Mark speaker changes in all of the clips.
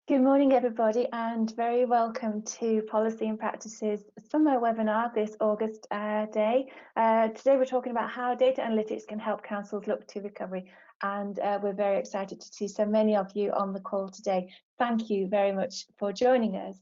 Speaker 1: Good morning, everybody, and very welcome to Policy and Practices Summer Webinar this August day. Today we're talking about how data analytics can help councils look to recovery, and we're very excited to see so many of you on the call today. Thank you very much for joining us.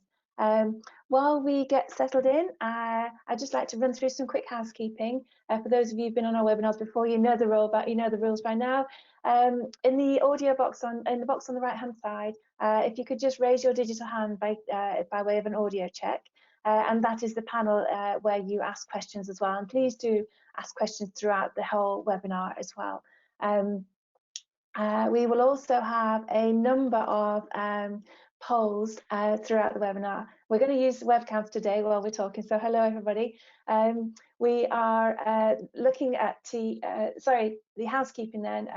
Speaker 1: While we get settled in, I'd just like to run through some quick housekeeping. For those of you who've been on our webinars before, you know the rules by now. In the audio box in the box on the right-hand side, if you could just raise your digital hand by way of an audio check, and that is the panel where you ask questions as well. And please do ask questions throughout the whole webinar as well. We will also have a number of polls throughout the webinar. We're going to use webcams today while we're talking, so hello everybody. We are looking at the housekeeping then.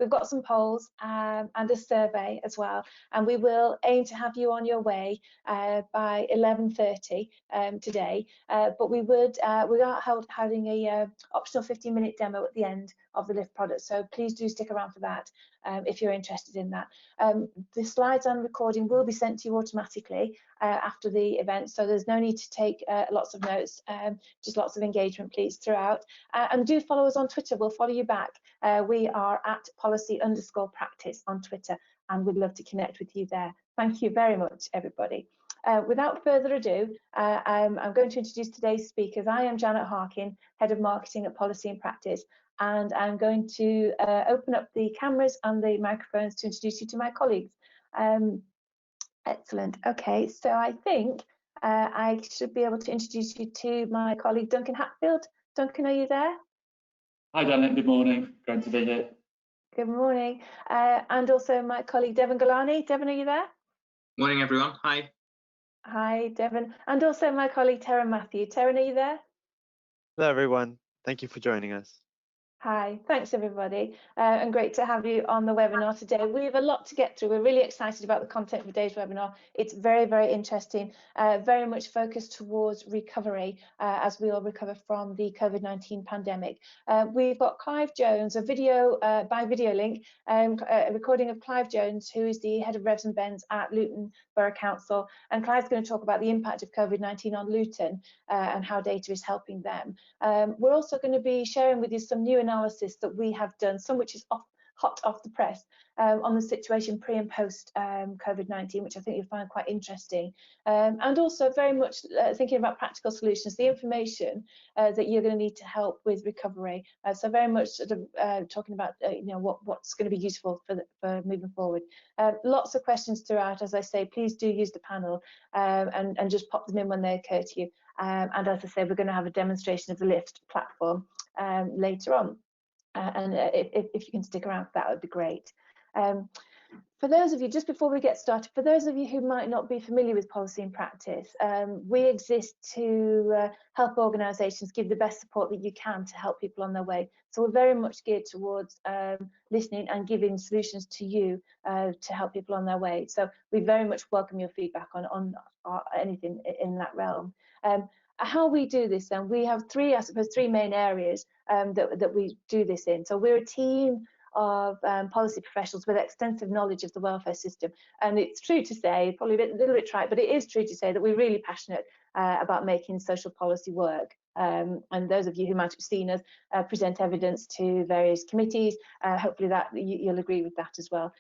Speaker 1: We've got some polls and a survey as well, and we will aim to have you on your way by 11:30 today. But we are having a optional 15-minute demo at the end of the lift product, so please do stick around for that if you're interested in that. The slides and recording will be sent to you automatically after the event, so there's no need to take lots of notes, just lots of engagement please throughout. And do follow us on Twitter, we'll follow you back. We are at policy_practice on Twitter, and we'd love to connect with you there. Thank you very much, everybody. Without further ado, I'm going to introduce today's speakers. I am Janet Harkin, Head of Marketing at Policy and Practice, and I'm going to open up the cameras and the microphones to introduce you to my colleagues. Excellent. Okay, so I think I should be able to introduce you to my colleague Duncan Hatfield. Duncan, are you there?
Speaker 2: Hi Janet, good morning. Great to be here.
Speaker 1: Good morning. And also my colleague Devon Galani. Devon, are you there?
Speaker 3: Morning everyone. Hi.
Speaker 1: Hi Devon. And also my colleague Taryn Matthew. Taryn, are you there?
Speaker 4: Hello everyone. Thank you for joining us.
Speaker 1: Hi, thanks everybody, and great to have you on the webinar today. We have a lot to get through. We're really excited about the content of today's webinar. It's very, very interesting, very much focused towards recovery as we all recover from the COVID-19 pandemic. We've got Clive Jones, a video by video link, a recording of Clive Jones, who is the head of Revs and Bends at Luton Borough Council, and Clive's going to talk about the impact of COVID-19 on Luton and how data is helping them. We're also going to be sharing with you some new analysis that we have done, some which is hot off the press, on the situation pre and post COVID-19, which I think you'll find quite interesting, and also very much thinking about practical solutions, the information that you're going to need to help with recovery. So very much sort of talking about what's going to be useful for moving forward. Lots of questions throughout. As I say, please do use the panel and just pop them in when they occur to you. And as I say, we're going to have a demonstration of the Lift platform later on. And if you can stick around for that, would be great. For those of you, just before we get started, for those of you who might not be familiar with Policy and Practice, we exist to help organisations give the best support that you can to help people on their way. So we're very much geared towards listening and giving solutions to you to help people on their way. So we very much welcome your feedback on anything in that realm. How we do this then, we have three main areas that we do this in. So we're a team of policy professionals with extensive knowledge of the welfare system, and it's true to say, probably a little bit trite, but it is true to say that we're really passionate about making social policy work. And those of you who might have seen us present evidence to various committees, hopefully that you'll agree with that as well.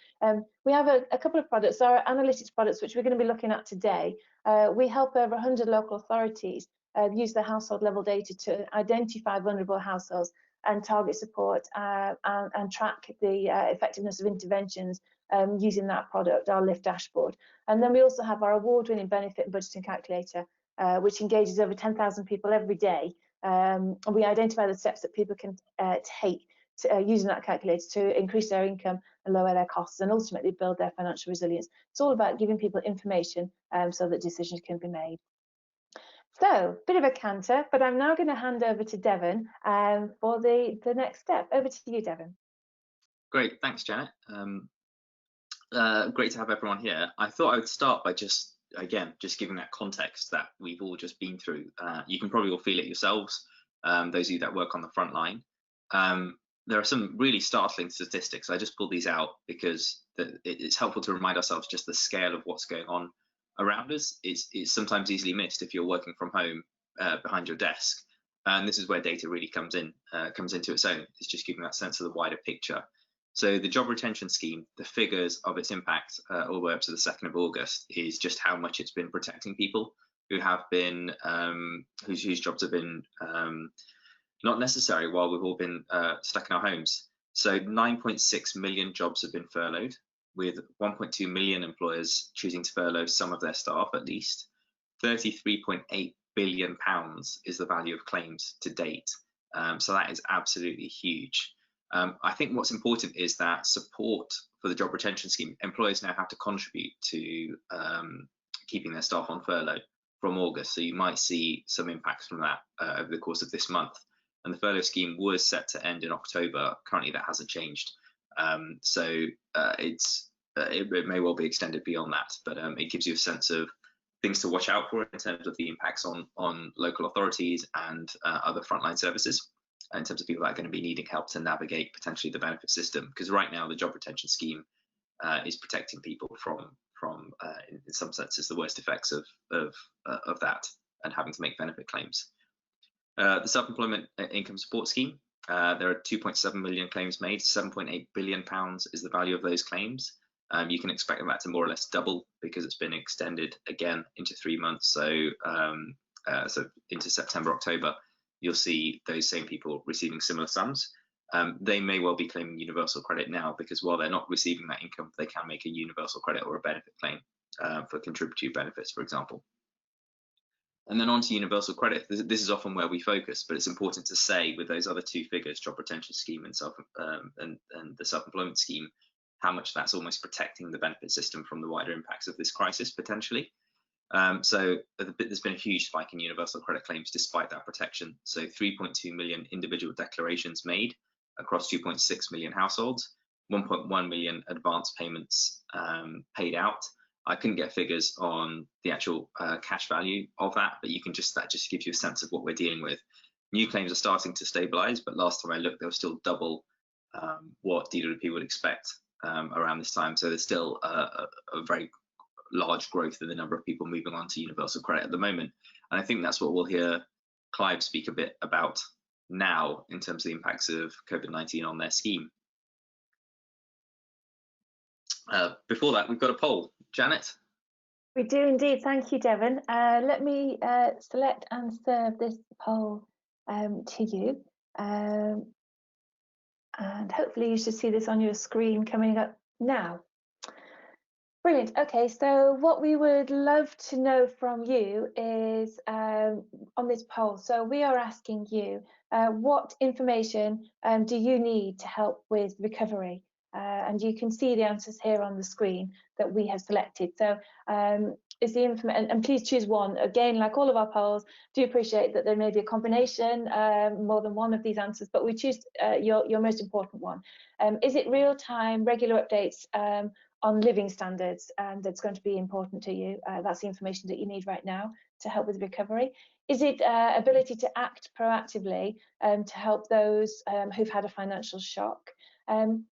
Speaker 1: We have a couple of products, our analytics products, which we're going to be looking at today. We help over 100 local authorities use their household level data to identify vulnerable households and target support and track the effectiveness of interventions using that product, our Lift dashboard. And then we also have our award-winning benefit and budgeting calculator, which engages over 10,000 people every day. And we identify the steps that people can take using that calculator to increase their income and lower their costs and ultimately build their financial resilience. It's all about giving people information so that decisions can be made. So, bit of a canter, but I'm now going to hand over to Devon for the next step. Over to you, Devon.
Speaker 3: Great, thanks, Janet. Great to have everyone here. I thought I would start by just giving that context that we've all just been through. You can probably all feel it yourselves, those of you that work on the front line. there are some really startling statistics. I just pulled these out because it's helpful to remind ourselves just the scale of what's going on around us. It's sometimes easily missed if you're working from home behind your desk. And this is where data really comes into its own. It's just giving that sense of the wider picture. So the job retention scheme, the figures of its impact all the way up to the 2nd of August is just how much it's been protecting people who have been, whose jobs have been not necessary while we've all been stuck in our homes. So 9.6 million jobs have been furloughed, with 1.2 million employers choosing to furlough some of their staff at least. £33.8 billion is the value of claims to date. So that is absolutely huge. I think what's important is that support for the job retention scheme, employers now have to contribute to keeping their staff on furlough from August. So you might see some impacts from that over the course of this month. And the furlough scheme was set to end in October. Currently, that hasn't changed. It may well be extended beyond that, but it gives you a sense of things to watch out for in terms of the impacts on local authorities and other frontline services, in terms of people that are going to be needing help to navigate potentially the benefit system. Because right now, the job retention scheme is protecting people from in some senses, the worst effects of that and having to make benefit claims. The self-employment income support scheme, there are 2.7 million claims made. £7.8 billion is the value of those claims. You can expect that to more or less double because it's been extended again into 3 months. So into September, October, you'll see those same people receiving similar sums. They may well be claiming universal credit now because while they're not receiving that income, they can make a universal credit or a benefit claim for contributory benefits, for example. And then on to universal credit. This is often where we focus, but it's important to say with those other two figures, job retention scheme and the self-employment scheme, how much that's almost protecting the benefit system from the wider impacts of this crisis potentially. So there's been a huge spike in universal credit claims despite that protection. So 3.2 million individual declarations made across 2.6 million households, 1.1 million advance payments paid out. I couldn't get figures on the actual cash value of that, but that just gives you a sense of what we're dealing with. New claims are starting to stabilize, but last time I looked, they were still double what DWP would expect around this time. So there's still a very large growth in the number of people moving on to universal credit at the moment. And I think that's what we'll hear Clive speak a bit about now in terms of the impacts of COVID-19 on their scheme. Before that, we've got a poll. Janet?
Speaker 1: We do indeed. Thank you, Devon. Let me select and serve this poll to you. And hopefully you should see this on your screen coming up now. Brilliant. Okay, so what we would love to know from you is on this poll. So we are asking you, what information do you need to help with recovery? And you can see the answers here on the screen that we have selected. So is the information, and please choose one. Again, like all of our polls, do appreciate that there may be a combination, more than one of these answers, but we choose your most important one. Is it real-time, regular updates on living standards that's going to be important to you? That's the information that you need right now to help with recovery. Is it ability to act proactively to help those who've had a financial shock?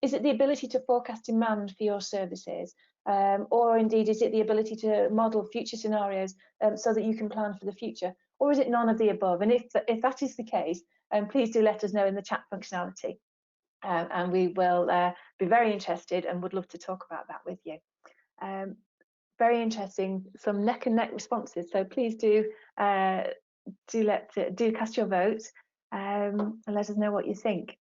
Speaker 1: Is it the ability to forecast demand for your services? Or indeed, is it the ability to model future scenarios so that you can plan for the future? Or is it none of the above? And if that is the case, please do let us know in the chat functionality. And we will be very interested and would love to talk about that with you. Very interesting, some neck and neck responses. So please do cast your vote and let us know what you think.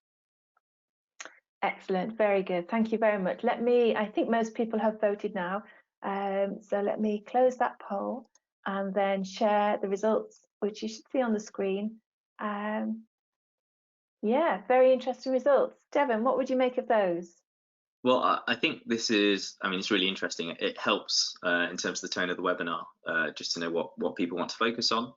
Speaker 1: Excellent, very good. Thank you very much. I think most people have voted now. So let me close that poll and then share the results, which you should see on the screen. Yeah, very interesting results. Devon, what would you make of those?
Speaker 3: Well, I think this is, it's really interesting. It helps in terms of the tone of the webinar, just to know what people want to focus on.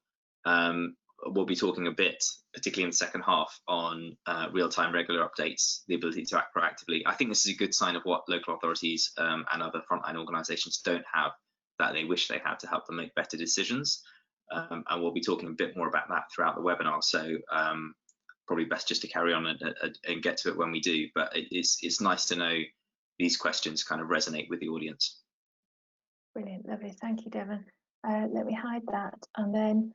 Speaker 3: We'll be talking a bit, particularly in the second half, on real-time regular updates, the ability to act proactively. I think this is a good sign of what local authorities and other frontline organisations don't have, that they wish they had to help them make better decisions. And we'll be talking a bit more about that throughout the webinar. So probably best just to carry on and get to it when we do. But it's nice to know these questions kind of resonate with the audience.
Speaker 1: Brilliant, lovely. Thank you, Devon. Let me hide that. And then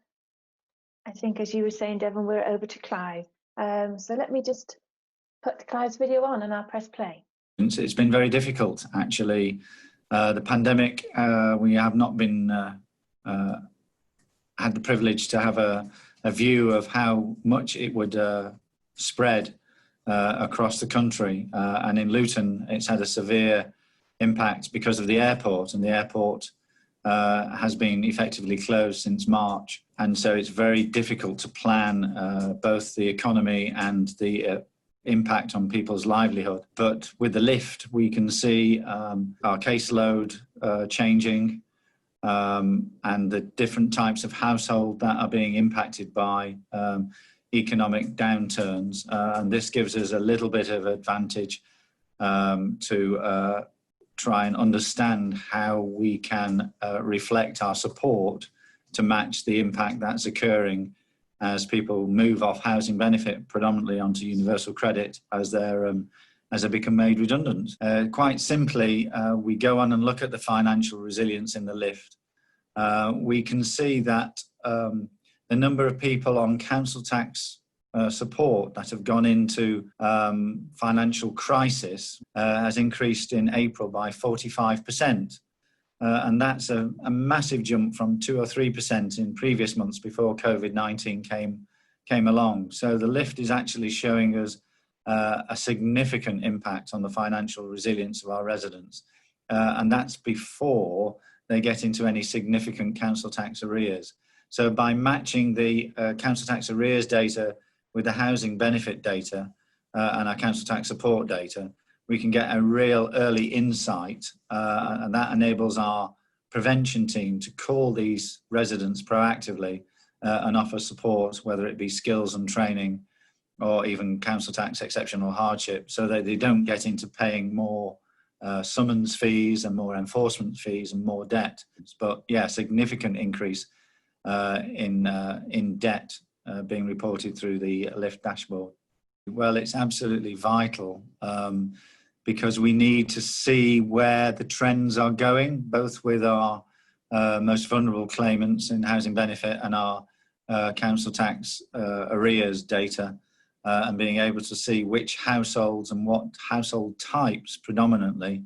Speaker 1: I think, as you were saying, Devon, we're over to Clive. So let me just put Clive's video on and I'll press play.
Speaker 5: It's been very difficult, actually. The pandemic, we have not been had the privilege to have a view of how much it would spread across the country. And in Luton, it's had a severe impact because of the airport, and the airport has been effectively closed since March. And so it's very difficult to plan both the economy and the impact on people's livelihood. But with the lift, we can see our caseload changing and the different types of household that are being impacted by economic downturns. And this gives us a little bit of advantage to try and understand how we can reflect our support to match the impact that's occurring as people move off housing benefit predominantly onto universal credit as they become made redundant. Quite simply, we go on and look at the financial resilience in the lift. We can see that the number of people on council tax support that have gone into financial crisis has increased in April by 45%. And that's a massive jump from 2 or 3% in previous months before COVID-19 came along. So the lift is actually showing us a significant impact on the financial resilience of our residents. And that's before they get into any significant council tax arrears. So by matching the council tax arrears data with the housing benefit data and our council tax support data, we can get a real early insight, and that enables our prevention team to call these residents proactively and offer support, whether it be skills and training or even council tax exceptional hardship, so that they don't get into paying more summons fees and more enforcement fees and more debt. But yeah, significant increase in debt being reported through the lift dashboard. Well, it's absolutely vital because we need to see where the trends are going, both with our most vulnerable claimants in housing benefit and our council tax arrears data, and being able to see which households and what household types predominantly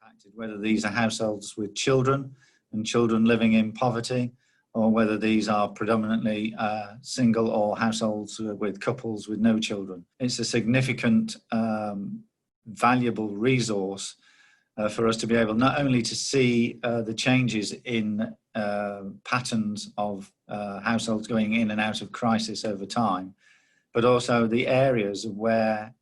Speaker 5: impacted, whether these are households with children and children living in poverty, or whether these are predominantly single or households with couples with no children. It's a significant valuable resource for us to be able not only to see the changes in patterns of households going in and out of crisis over time, but also the areas where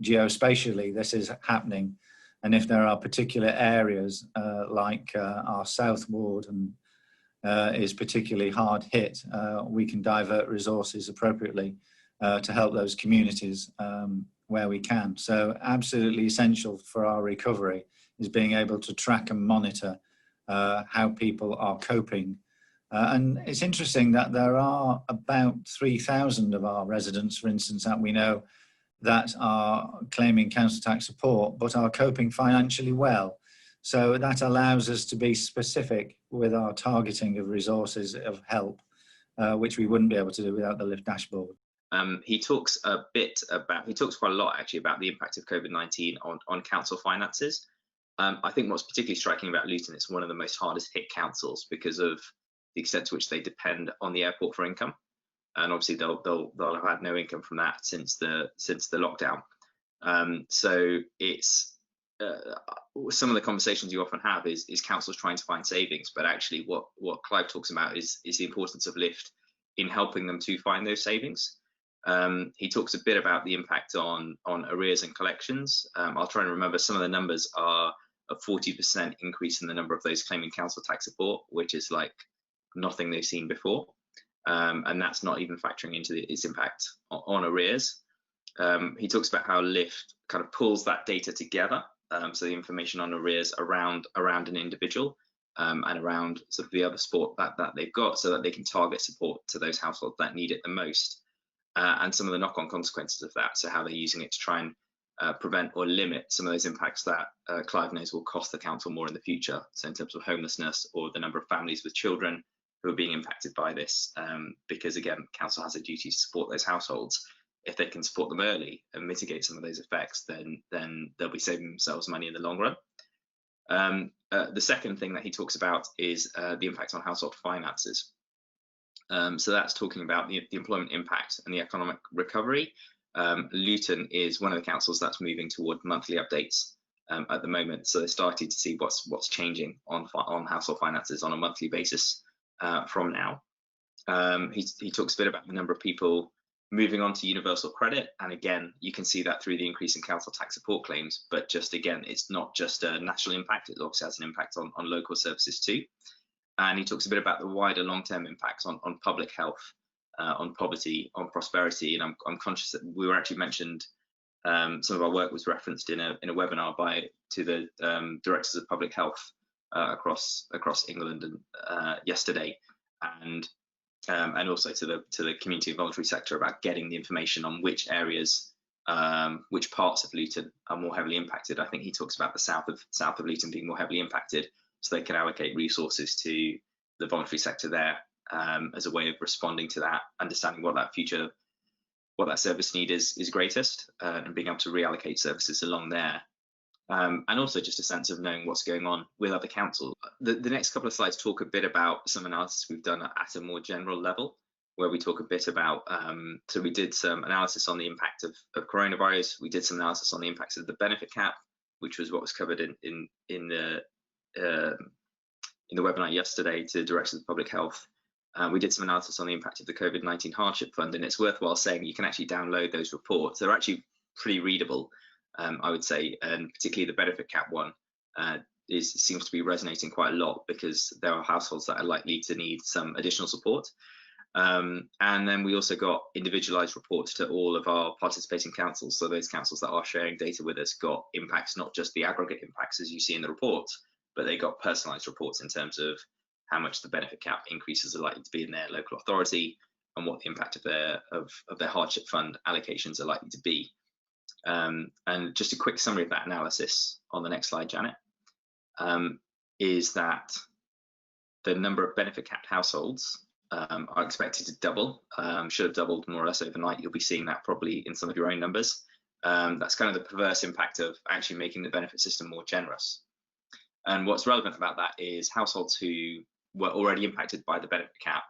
Speaker 5: geospatially this is happening. And if there are particular areas like our South Ward and is particularly hard hit, we can divert resources appropriately to help those communities where we can. So absolutely essential for our recovery is being able to track and monitor how people are coping. And it's interesting that there are about 3,000 of our residents, for instance, that we know that are claiming council tax support, but are coping financially well. So that allows us to be specific with our targeting of resources of help, which we wouldn't be able to do without the lift dashboard.
Speaker 3: He talks quite a lot actually about the impact of COVID-19 on council finances. I think what's particularly striking about Luton, it's one of the most hardest hit councils because of the extent to which they depend on the airport for income, and obviously they'll have had no income from that since the lockdown. So it's some of the conversations you often have is councils trying to find savings, but actually what Clive talks about is the importance of lift in helping them to find those savings. He talks a bit about the impact on arrears and collections. I'll try and remember some of the numbers are a 40% increase in the number of those claiming council tax support, which is like nothing they've seen before. And that's not even factoring into its impact on arrears. He talks about how lift kind of pulls that data together. So the information on arrears around an individual and around sort of the other support that they've got, so that they can target support to those households that need it the most. and some of the knock-on consequences of that. So how they're using it to try and prevent or limit some of those impacts that Clive knows will cost the council more in the future. So in terms of homelessness or the number of families with children who are being impacted by this, because again, council has a duty to support those households. If they can support them early and mitigate some of those effects, then they'll be saving themselves money in the long run. The second thing that he talks about is the impact on household finances. So that's talking about the employment impact and the economic recovery. Luton is one of the councils that's moving toward monthly updates at the moment. So they're starting to see what's changing on household finances on a monthly basis from now. He talks a bit about the number of people moving on to universal credit, and again, you can see that through the increase in council tax support claims. But just again, it's not just a national impact; it also has an impact on local services too. And he talks a bit about the wider long-term impacts on public health, on poverty, on prosperity. And I'm conscious that we were actually mentioned. Some of our work was referenced in a webinar to the directors of public health across England and yesterday, and also to the community and voluntary sector about getting the information on which areas, which parts of Luton are more heavily impacted. I think he talks about the south of Luton being more heavily impacted, so they can allocate resources to the voluntary sector there as a way of responding to that, understanding what that service need is greatest, and being able to reallocate services along there. And also just a sense of knowing what's going on with other councils. The next couple of slides talk a bit about some analysis we've done at a more general level, where we talk a bit about, so we did some analysis on the impact of coronavirus. We did some analysis on the impacts of the benefit cap, which was what was covered in the webinar yesterday to directors of public health. We did some analysis on the impact of the COVID-19 hardship fund, and it's worthwhile saying you can actually download those reports. They're actually pretty readable. I would say, and particularly the benefit cap one seems to be resonating quite a lot, because there are households that are likely to need some additional support. And then we also got individualised reports to all of our participating councils. So those councils that are sharing data with us got impacts, not just the aggregate impacts as you see in the reports, but they got personalised reports in terms of how much the benefit cap increases are likely to be in their local authority, and what the impact of their hardship fund allocations are likely to be. And just a quick summary of that analysis on the next slide, Janet, is that the number of benefit capped households are expected to double, should have doubled more or less overnight. You'll be seeing that probably in some of your own numbers. That's kind of the perverse impact of actually making the benefit system more generous. And what's relevant about that is households who were already impacted by the benefit cap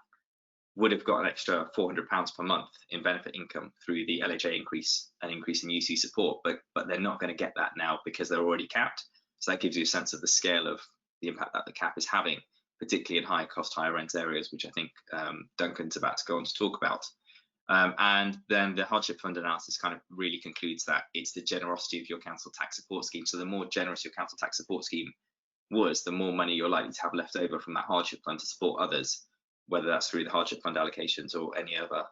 Speaker 3: would have got an extra £400 per month in benefit income through the LHA increase and increase in UC support, but they're not going to get that now because they're already capped. So that gives you a sense of the scale of the impact that the cap is having, particularly in higher cost, higher rent areas, which I think Duncan's about to go on to talk about. And then the hardship fund analysis kind of really concludes that it's the generosity of your council tax support scheme. So the more generous your council tax support scheme was, the more money you're likely to have left over from that hardship fund to support others, whether that's through the hardship fund allocations or any other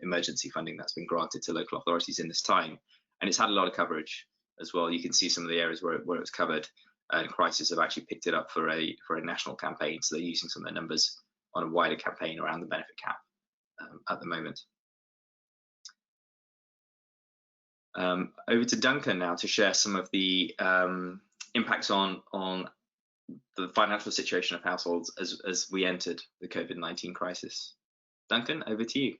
Speaker 3: emergency funding that's been granted to local authorities in this time. And it's had a lot of coverage as well. You can see some of the areas where it was covered, and Crisis have actually picked it up for a national campaign. So they're using some of their numbers on a wider campaign around the benefit cap at the moment. Over to Duncan now to share some of the impacts on the financial situation of households as we entered the COVID-19 crisis. Duncan, over to you.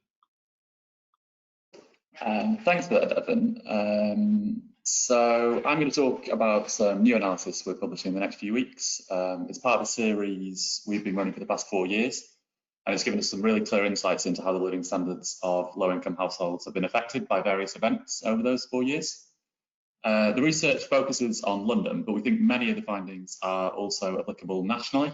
Speaker 2: Thanks for that, Duncan. So I'm going to talk about some new analysis we're publishing in the next few weeks. It's part of a series we've been running for the past 4 years, and it's given us some really clear insights into how the living standards of low-income households have been affected by various events over those 4 years. The research focuses on London, but we think many of the findings are also applicable nationally.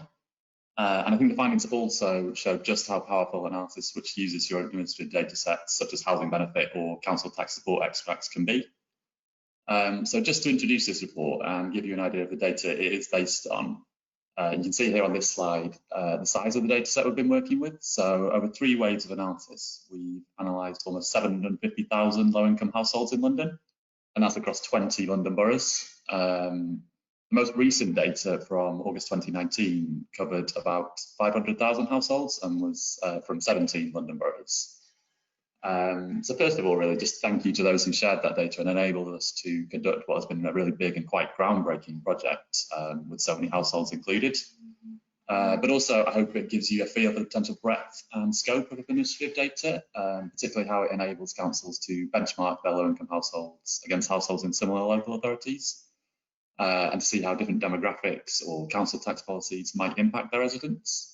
Speaker 2: And I think the findings also show just how powerful analysis which uses your administrative data sets, such as housing benefit or council tax support extracts, can be. So just to introduce this report and give you an idea of the data it is based on, you can see here on this slide the size of the data set we've been working with. So over 3 waves of analysis, we've analysed almost 750,000 low-income households in London, and that's across 20 London boroughs. The most recent data from August 2019 covered about 500,000 households and was from 17 London boroughs. So first of all, really, just thank you to those who shared that data and enabled us to conduct what has been a really big and quite groundbreaking project with so many households included. But also, I hope it gives you a feel for the potential breadth and scope of administrative data, particularly how it enables councils to benchmark their low-income households against households in similar local authorities, and to see how different demographics or council tax policies might impact their residents.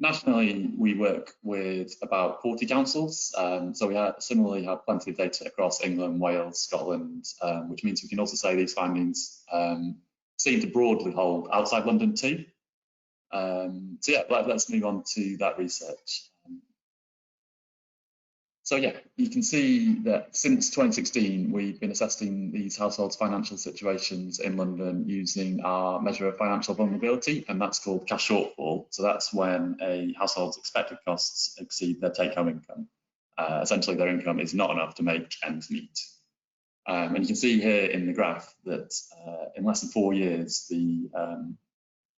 Speaker 2: Nationally, we work with about 40 councils, so we similarly have plenty of data across England, Wales, Scotland, which means we can also say these findings seem to broadly hold outside London too. So yeah, let's move on to that research. So yeah, you can see that since 2016, we've been assessing these households' financial situations in London using our measure of financial vulnerability, and that's called cash shortfall. So that's when a household's expected costs exceed their take-home income. Essentially, their income is not enough to make ends meet. And you can see here in the graph that in less than 4 years, the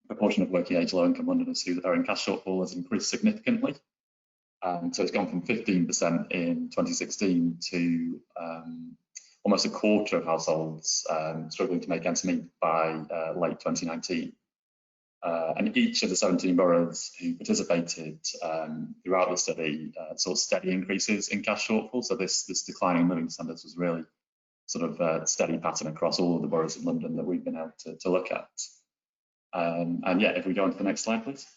Speaker 2: proportion of working age low-income Londoners who are in cash shortfall has increased significantly. So it's gone from 15% in 2016 to almost a quarter of households struggling to make ends meet by late 2019. And each of the 17 boroughs who participated throughout the study saw steady increases in cash shortfall. So this declining living standards was really sort of a steady pattern across all of the boroughs in London that we've been able to look at. And yeah, if we go on to the next slide, please.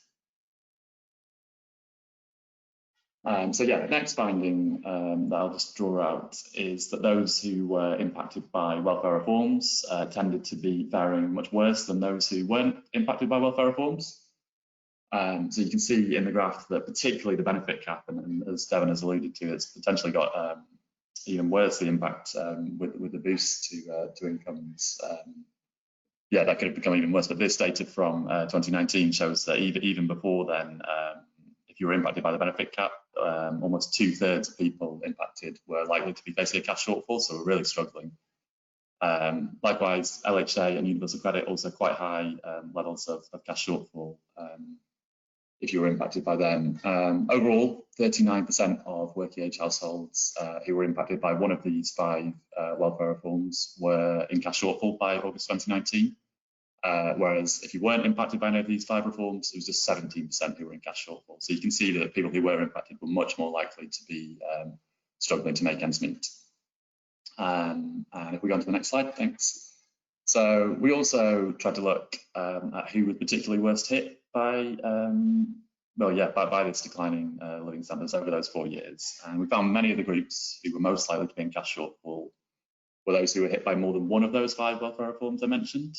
Speaker 2: So yeah, the next finding that I'll just draw out is that those who were impacted by welfare reforms tended to be faring much worse than those who weren't impacted by welfare reforms. So you can see in the graph that particularly the benefit cap, and as Devon has alluded to, it's potentially got even worse the impact with the boost to incomes. Yeah, that could have become even worse. But this data from 2019 shows that even before then, if you were impacted by the benefit cap, almost 2/3 of people impacted were likely to be facing a cash shortfall, so we're really struggling. Likewise, LHA and universal credit also quite high levels of cash shortfall if you were impacted by them. Overall, 39% of working age households who were impacted by one of these 5 welfare reforms were in cash shortfall by August 2019. Whereas if you weren't impacted by any of these 5 reforms, it was just 17% who were in cash shortfall. So you can see that people who were impacted were much more likely to be struggling to make ends meet. And if we go on to the next slide, thanks. So we also tried to look at who was particularly worst hit by, by this declining living standards over those 4 years. And we found many of the groups who were most likely to be in cash shortfall were those who were hit by more than one of those 5 welfare reforms I mentioned.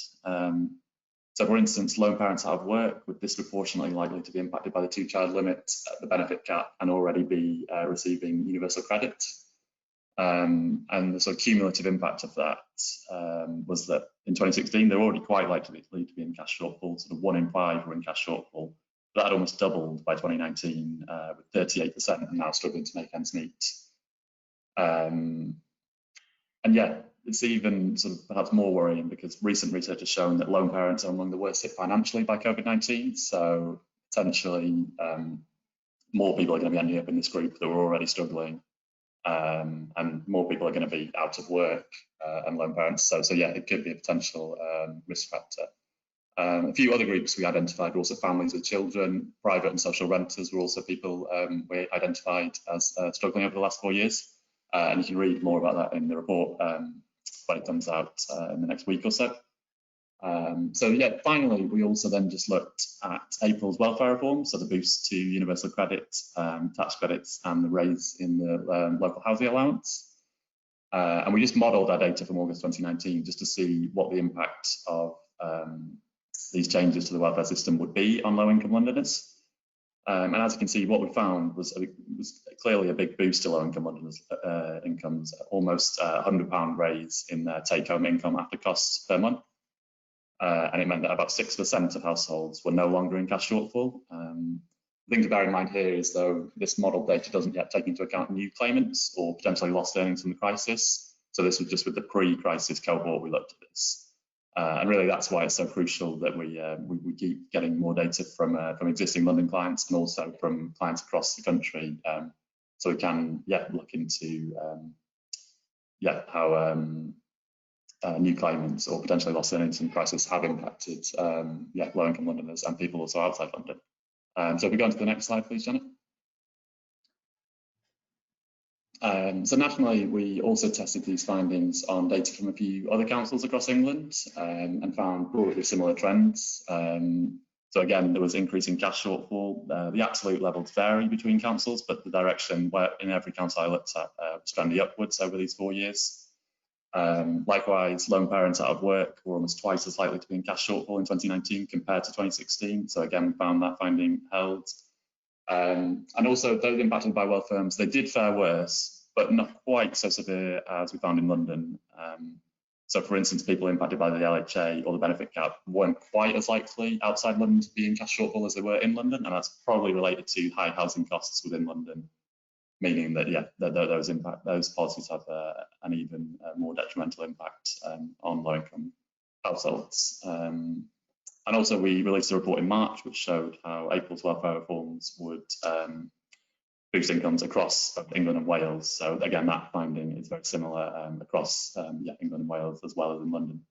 Speaker 2: So for instance, lone parents out of work were disproportionately likely to be impacted by the 2-child limit, the benefit cap, and already be receiving universal credit. And the sort of cumulative impact of that was that in 2016, they were already quite likely to be in cash shortfall. Sort of 1 in 5 were in cash shortfall. That had almost doubled by 2019, with 38% now struggling to make ends meet. And yeah, it's even sort of perhaps more worrying because recent research has shown that lone parents are among the worst hit financially by COVID-19. So potentially more people are going to be ending up in this group that were already struggling, and more people are going to be out of work and lone parents. So yeah, it could be a potential risk factor. A few other groups we identified were also families with children. Private and social renters were also people we identified as struggling over the last 4 years. And you can read more about that in the report when it comes out in the next week or so. So yeah, finally, we also then just looked at April's welfare reform, so the boost to universal credit, tax credits, and the raise in the local housing allowance. And we just modelled our data from August 2019 just to see what the impact of these changes to the welfare system would be on low-income Londoners. And as you can see, what we found was clearly a big boost to low-income Londoners' incomes, almost £100 raise in their take-home income after costs per month. And it meant that about 6% of households were no longer in cash shortfall. The thing to bear in mind here is, though, this model data doesn't yet take into account new claimants or potentially lost earnings from the crisis. So this was just with the pre-crisis cohort we looked at this. And really, that's why it's so crucial that we keep getting more data from existing London clients and also from clients across the country so we can look into how new claimants or potentially lost earnings and prices have impacted low-income Londoners and people also outside London. So if we go on to the next slide, please, Jenna. So nationally, we also tested these findings on data from a few other councils across England and found broadly similar trends. So again, there was increasing cash shortfall. The absolute levels vary between councils, but the direction in every council I looked at was trending upwards over these 4 years. Likewise, lone parents out of work were almost twice as likely to be in cash shortfall in 2019 compared to 2016. So again, we found that finding held. And also those impacted by wealth firms, they did fare worse, but not quite so severe as we found in London. So for instance, people impacted by the LHA or the benefit cap weren't quite as likely outside London to be in cash shortfall as they were in London, and that's probably related to high housing costs within London, meaning that those policies have an even more detrimental impact on low-income households. And also we released a report in March which showed how April's welfare reforms would boost incomes across England and Wales. So again, that finding is very similar across England and Wales as well as in London.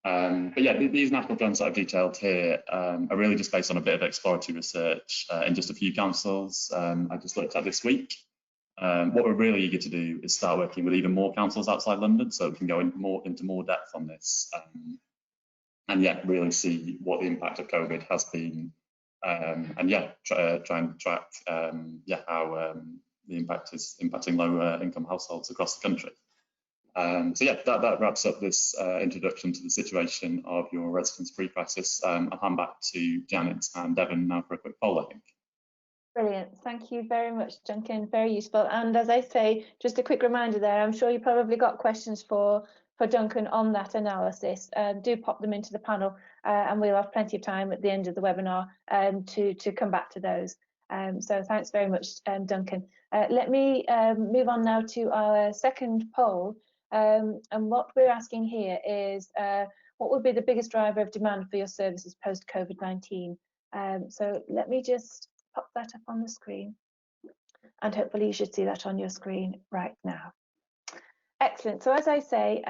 Speaker 2: But yeah, these national trends that I've detailed here are really just based on a bit of exploratory research in just a few councils I just looked at this week. What we're really eager to do is start working with even more councils outside London so we can go into more depth on this and really see what the impact of COVID has been and try and track how the impact is impacting lower income households across the country. So that wraps up this introduction to the situation of your residents pre-crisis. I'll hand back to Janet and Devon now for a quick poll, I think.
Speaker 1: Brilliant. Thank you very much, Duncan. Very useful. And as I say, just a quick reminder there, I'm sure you probably got questions for Duncan on that analysis. Do pop them into the panel and we'll have plenty of time at the end of the webinar to come back to those. So thanks very much, Duncan. Let me move on now to our second poll. And what we're asking here is, what would be the biggest driver of demand for your services post-COVID-19? So let me just pop that up on the screen. And hopefully you should see that on your screen right now. Excellent. So as I say,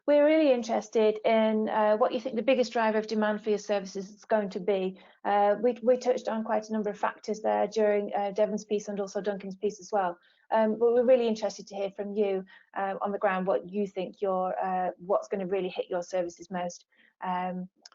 Speaker 1: we're really interested in what you think the biggest driver of demand for your services is going to be. We touched on quite a number of factors there during Devon's piece and also Duncan's piece as well. But we're really interested to hear from you on the ground what you think what's going to really hit your services most.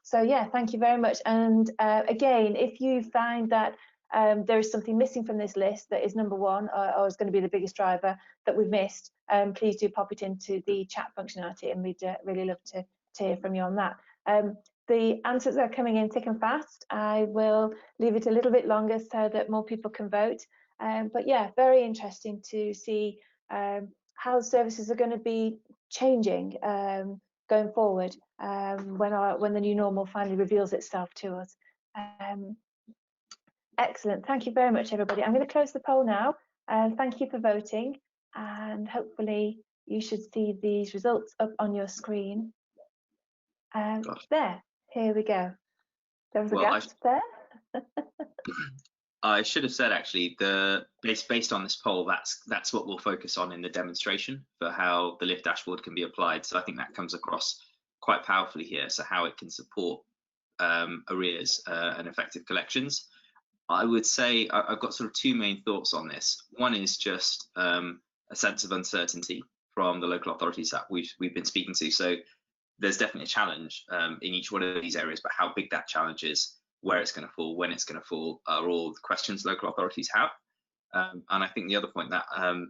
Speaker 1: So yeah, thank you very much. And again, if you find that there is something missing from this list that is number one or is going to be the biggest driver that we've missed, please do pop it into the chat functionality and we'd really love to hear from you on that. The answers are coming in thick and fast. I will leave it a little bit longer so that more people can vote. But yeah, very interesting to see how services are going to be changing going forward when the new normal finally reveals itself to us. Excellent. Thank you very much, everybody. I'm going to close the poll now. Thank you for voting. And hopefully you should see these results up on your screen. There, here we go. There was a gasp there.
Speaker 3: I should have said actually, based on this poll, that's what we'll focus on in the demonstration for how the Lift dashboard can be applied. So I think that comes across quite powerfully here. So how it can support arrears and effective collections. I would say I've got sort of two main thoughts on this. One is just a sense of uncertainty from the local authorities that we've been speaking to. So there's definitely a challenge in each one of these areas, but how big that challenge is, where it's going to fall, when it's going to fall, are all the questions local authorities have. And I think the other point that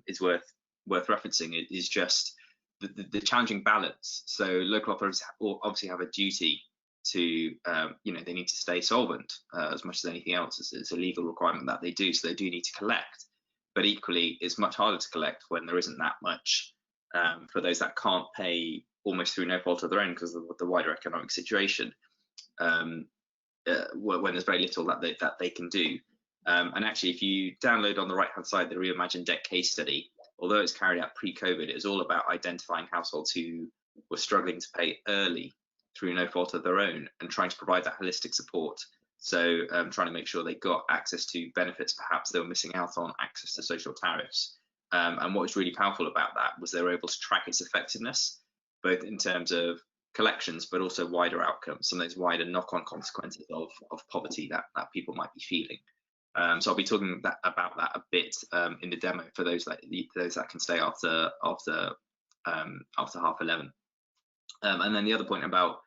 Speaker 3: is worth referencing is just the challenging balance. So local authorities obviously have a duty to, they need to stay solvent as much as anything else. It's a legal requirement that they do, so they do need to collect. But equally, it's much harder to collect when there isn't that much for those that can't pay almost through no fault of their own because of the wider economic situation. When there's very little that they can do. And actually, if you download on the right-hand side the Reimagine Debt case study, although it's carried out pre-COVID, it was all about identifying households who were struggling to pay early through no fault of their own and trying to provide that holistic support So trying to make sure they got access to benefits perhaps they were missing out on, access to social tariffs. And what was really powerful about that was they were able to track its effectiveness, both in terms of collections, but also wider outcomes, some of those wider knock-on consequences of poverty that people might be feeling. So I'll be talking about that a bit in the demo for those that can stay after 11:30. And then the other point about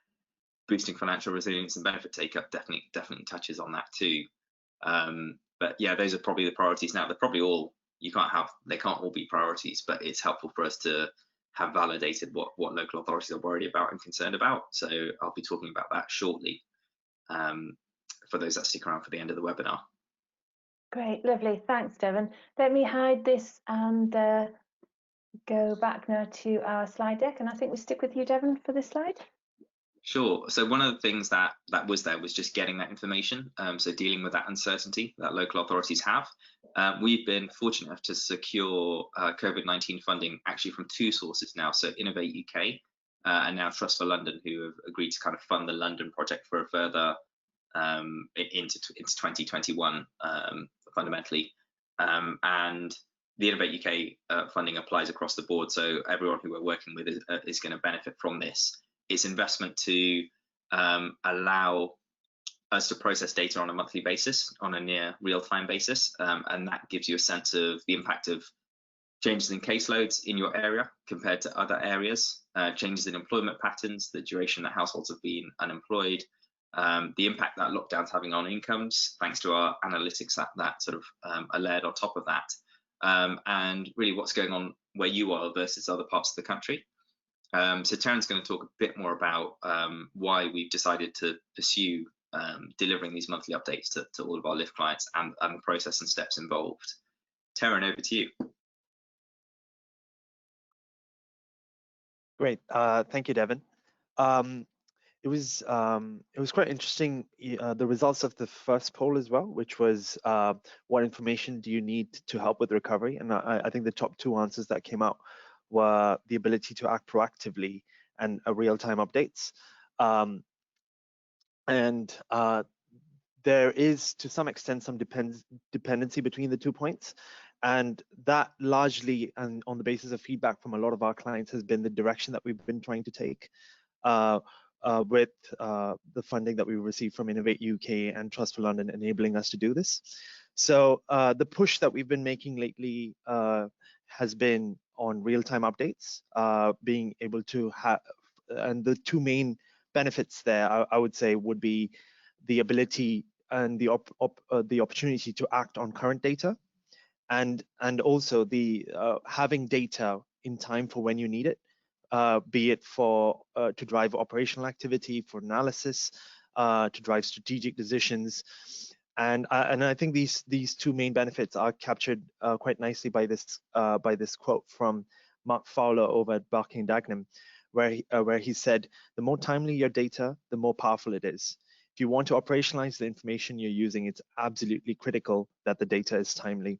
Speaker 3: boosting financial resilience and benefit take-up definitely touches on that too. But yeah, those are probably the priorities now. They're probably all, they can't all be priorities, but it's helpful for us to have validated what local authorities are worried about and concerned about. So I'll be talking about that shortly for those that stick around for the end of the webinar.
Speaker 1: Great, lovely. Thanks, Devon. Let me hide this and go back now to our slide deck. And I think we stick with you, Devon, for this slide.
Speaker 3: Sure. So one of the things that was there was just getting that information. So dealing with that uncertainty that local authorities have. We've been fortunate enough to secure COVID-19 funding actually from two sources now. So Innovate UK and now Trust for London, who have agreed to kind of fund the London project for a further into 2021 fundamentally. And the Innovate UK funding applies across the board. So everyone who we're working with is going to benefit from this. It's investment to allow us to process data on a monthly basis, on a near real-time basis, and that gives you a sense of the impact of changes in caseloads in your area compared to other areas, changes in employment patterns, the duration that households have been unemployed, the impact that lockdown's having on incomes, thanks to our analytics that sort of are layered on top of that, and really what's going on where you are versus other parts of the country. So Taryn's going to talk a bit more about why we've decided to pursue delivering these monthly updates to all of our LIFT clients and the process and steps involved. Taryn, over to you.
Speaker 4: Great, thank you, Devon. It was quite interesting, the results of the first poll as well, which was what information do you need to help with recovery? And I think the top two answers that came out were the ability to act proactively and real-time updates. There is, to some extent, some dependency between the 2 points. And that largely, and on the basis of feedback from a lot of our clients, has been the direction that we've been trying to take with the funding that we received from Innovate UK and Trust for London enabling us to do this. So the push that we've been making lately has been on real-time updates, being able to have, and the two main benefits there, I would say, would be the ability and the opportunity to act on current data, and also the having data in time for when you need it, be it for to drive operational activity, for analysis, to drive strategic decisions. And I think these two main benefits are captured quite nicely by this quote from Mark Fowler over at Barking Dagenham, where he said, "The more timely your data, the more powerful it is. If you want to operationalize the information you're using, it's absolutely critical that the data is timely."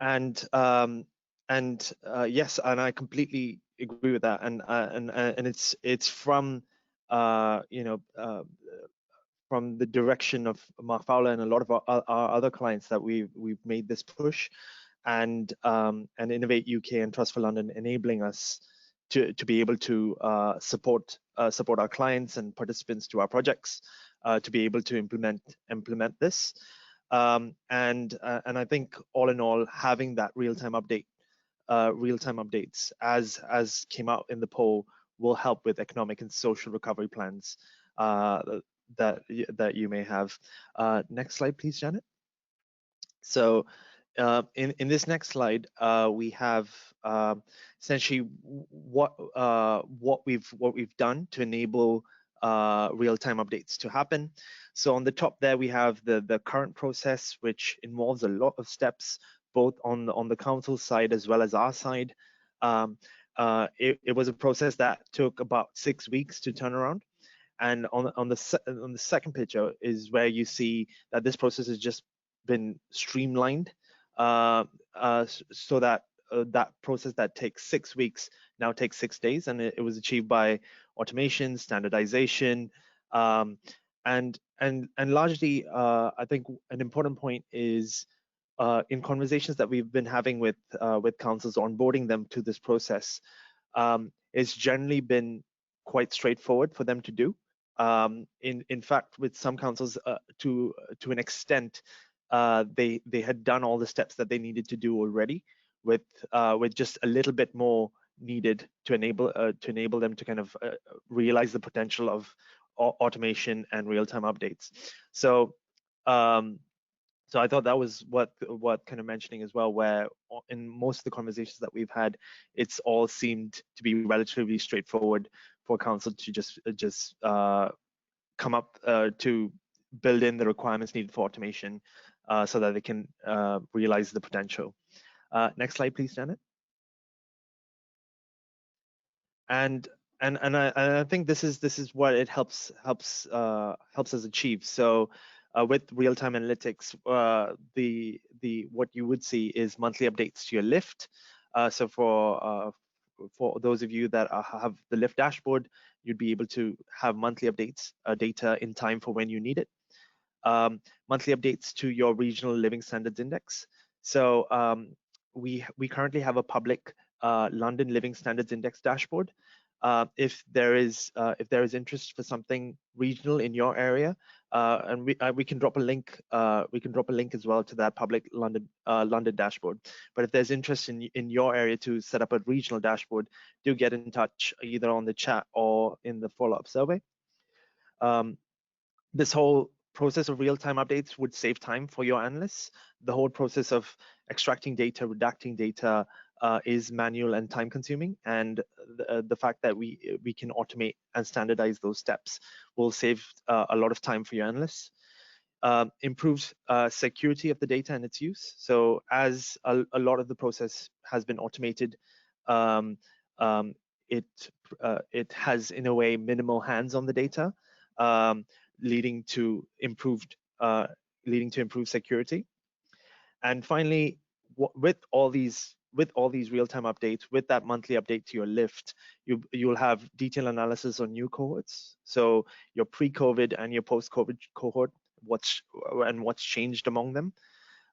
Speaker 4: And yes, and I completely agree with that. And it's from from the direction of Mark Fowler and a lot of our other clients that we've made this push, and Innovate UK and Trust for London enabling us to be able to support our clients and participants to our projects to be able to implement this. And I think all in all, having that real-time updates as came out in the poll will help with economic and social recovery plans that you may have. Next slide, please, Janet. So in this next slide, we have essentially what we've done to enable real-time updates to happen. So on the top there, we have the current process, which involves a lot of steps, both on the council side as well as our side. It was a process that took about 6 weeks to turn around. And on the second picture is where you see that this process has just been streamlined, so that that process that takes 6 weeks now takes 6 days, and it was achieved by automation, standardization, and largely, I think an important point is in conversations that we've been having with councils, onboarding them to this process, it's generally been quite straightforward for them to do. In fact, with some councils, to an extent, they had done all the steps that they needed to do already, with just a little bit more needed to enable them to kind of realize the potential of automation and real-time updates. So so I thought that was what kind of mentioning as well, where in most of the conversations that we've had, it's all seemed to be relatively straightforward for council to just come up to build in the requirements needed for automation so that they can realize the potential. Next slide, please, Janet. And I think this is what it helps us achieve. So with real-time analytics, what you would see is monthly updates to your lift. So for those of you that have the lift dashboard, you'd be able to have monthly updates data in time for when you need it. Monthly updates to your regional living standards index. So we currently have a public London Living Standards Index dashboard. If there is interest for something regional in your area, and we can drop a link. We can drop a link as well to that public London dashboard. But if there's interest in your area to set up a regional dashboard, do get in touch either on the chat or in the follow-up survey. This whole process of real-time updates would save time for your analysts. The whole process of extracting data, redacting data is manual and time-consuming, and the fact that we can automate and standardize those steps will save a lot of time for your analysts. Improves security of the data and its use. So as a lot of the process has been automated, it has in a way minimal hands on the data, leading to improved security. And finally, with all these real-time updates, with that monthly update to your lift, you'll have detailed analysis on new cohorts. So your pre-COVID and your post-COVID cohort, what's changed among them,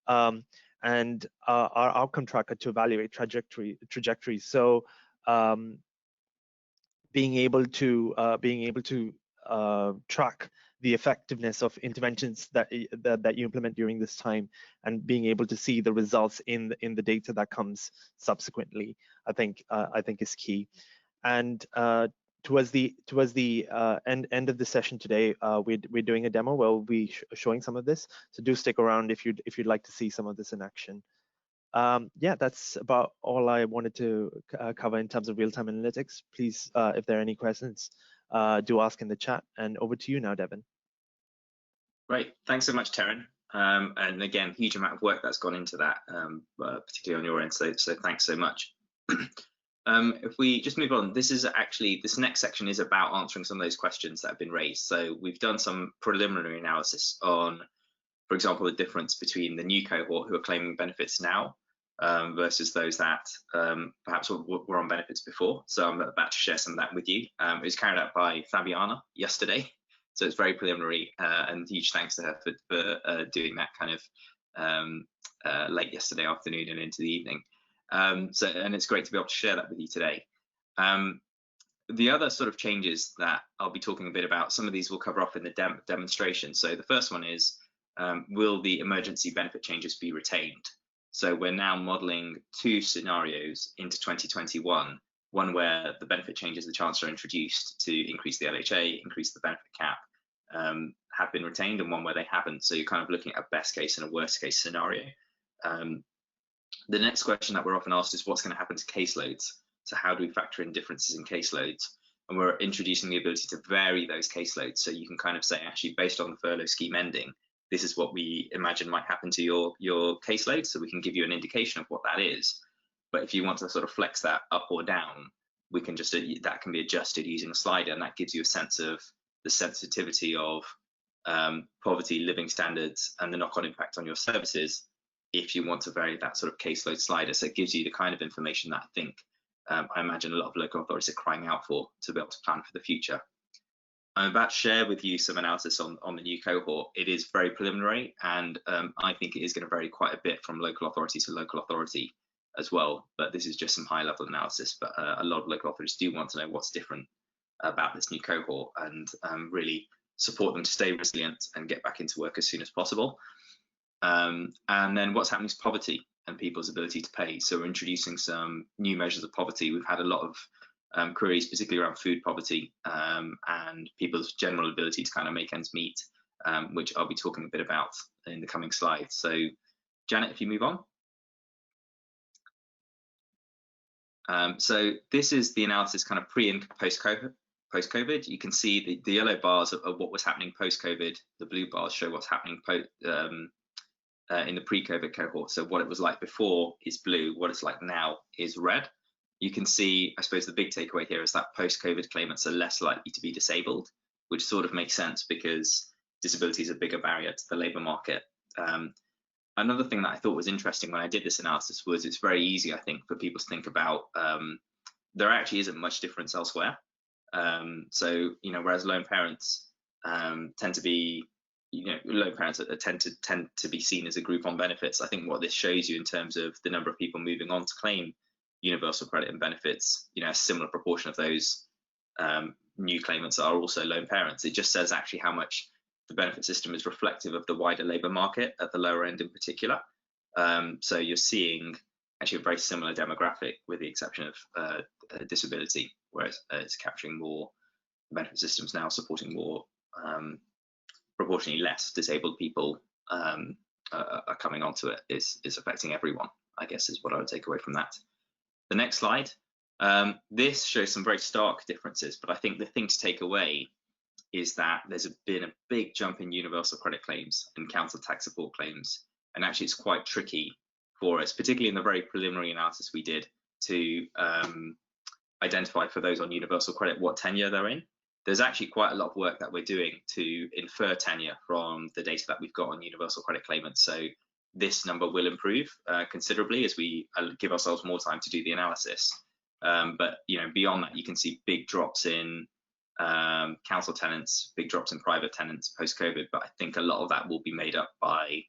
Speaker 4: and our outcome tracker to evaluate trajectories. So being able to track the effectiveness of interventions that you implement during this time, and being able to see the results in the data that comes subsequently, I think is key. And towards the end of the session today, we're doing a demo where we'll be showing some of this. So do stick around if you'd like to see some of this in action. Yeah, that's about all I wanted to cover in terms of real-time analytics. Please, if there are any questions, do ask in the chat. And over to you now, Devin.
Speaker 3: Great, thanks so much, Taryn. And again, huge amount of work that's gone into that, particularly on your end. So thanks so much. If we just move on, this next section is about answering some of those questions that have been raised. So we've done some preliminary analysis on, for example, the difference between the new cohort who are claiming benefits now versus those that perhaps were on benefits before. So I'm about to share some of that with you. It was carried out by Fabiana yesterday, so it's very preliminary, and huge thanks to her for doing that kind of late yesterday afternoon and into the evening. And it's great to be able to share that with you today. The other sort of changes that I'll be talking a bit about, some of these we'll cover off in the demonstration. So the first one is, will the emergency benefit changes be retained? So we're now modelling 2 scenarios into 2021, one where the benefit changes the Chancellor introduced to increase the LHA, increase the benefit cap, have been retained, and one where they haven't. So you're kind of looking at a best case and a worst case scenario. The next question that we're often asked is what's going to happen to caseloads? So how do we factor in differences in caseloads? And we're introducing the ability to vary those caseloads. So you can kind of say, actually, based on the furlough scheme ending, this is what we imagine might happen to your caseload. So we can give you an indication of what that is. But if you want to sort of flex that up or down, we can just, that can be adjusted using a slider, and that gives you a sense of the sensitivity of poverty, living standards, and the knock-on impact on your services if you want to vary that sort of caseload slider. So it gives you the kind of information that I think I imagine a lot of local authorities are crying out for to be able to plan for the future. I'm about to share with you some analysis on the new cohort. It is very preliminary, and I think it is going to vary quite a bit from local authority to local authority as well. But this is just some high level analysis. But a lot of local authorities do want to know what's different about this new cohort, and really support them to stay resilient and get back into work as soon as possible. And then what's happening is poverty and people's ability to pay. So we're introducing some new measures of poverty. We've had a lot of queries, particularly around food poverty and people's general ability to kind of make ends meet, which I'll be talking a bit about in the coming slides. So Janet, if you move on. So this is the analysis kind of pre and post-COVID. You can see the yellow bars are what was happening post-COVID. The blue bars show what's happening in the pre-COVID cohort. So what it was like before is blue, what it's like now is red. You can see, I suppose the big takeaway here is that post-COVID claimants are less likely to be disabled, which sort of makes sense because disability is a bigger barrier to the labour market. Another thing that I thought was interesting when I did this analysis was it's very easy, I think, for people to think about there actually isn't much difference elsewhere. So, you know, whereas lone parents tend to be, you know, lone parents tend to be seen as a group on benefits. I think what this shows you in terms of the number of people moving on to claim universal credit and benefits, you know, a similar proportion of those new claimants are also lone parents. It just says actually how much the benefit system is reflective of the wider labour market at the lower end in particular. So you're seeing actually a very similar demographic with the exception of disability, whereas it's capturing more, the benefit systems now supporting more proportionally less disabled people are coming onto it. Is affecting everyone, I guess, is what I would take away from that. The next slide, this shows some very stark differences, but I think the thing to take away is that there's been a big jump in universal credit claims and council tax support claims, and actually it's quite tricky for us, particularly in the very preliminary analysis we did, to identify for those on universal credit what tenure they're in. There's actually quite a lot of work that we're doing to infer tenure from the data that we've got on universal credit claimants. So this number will improve considerably as we give ourselves more time to do the analysis. But you know, beyond that, you can see big drops in council tenants, big drops in private tenants post-COVID. But I think a lot of that will be made up by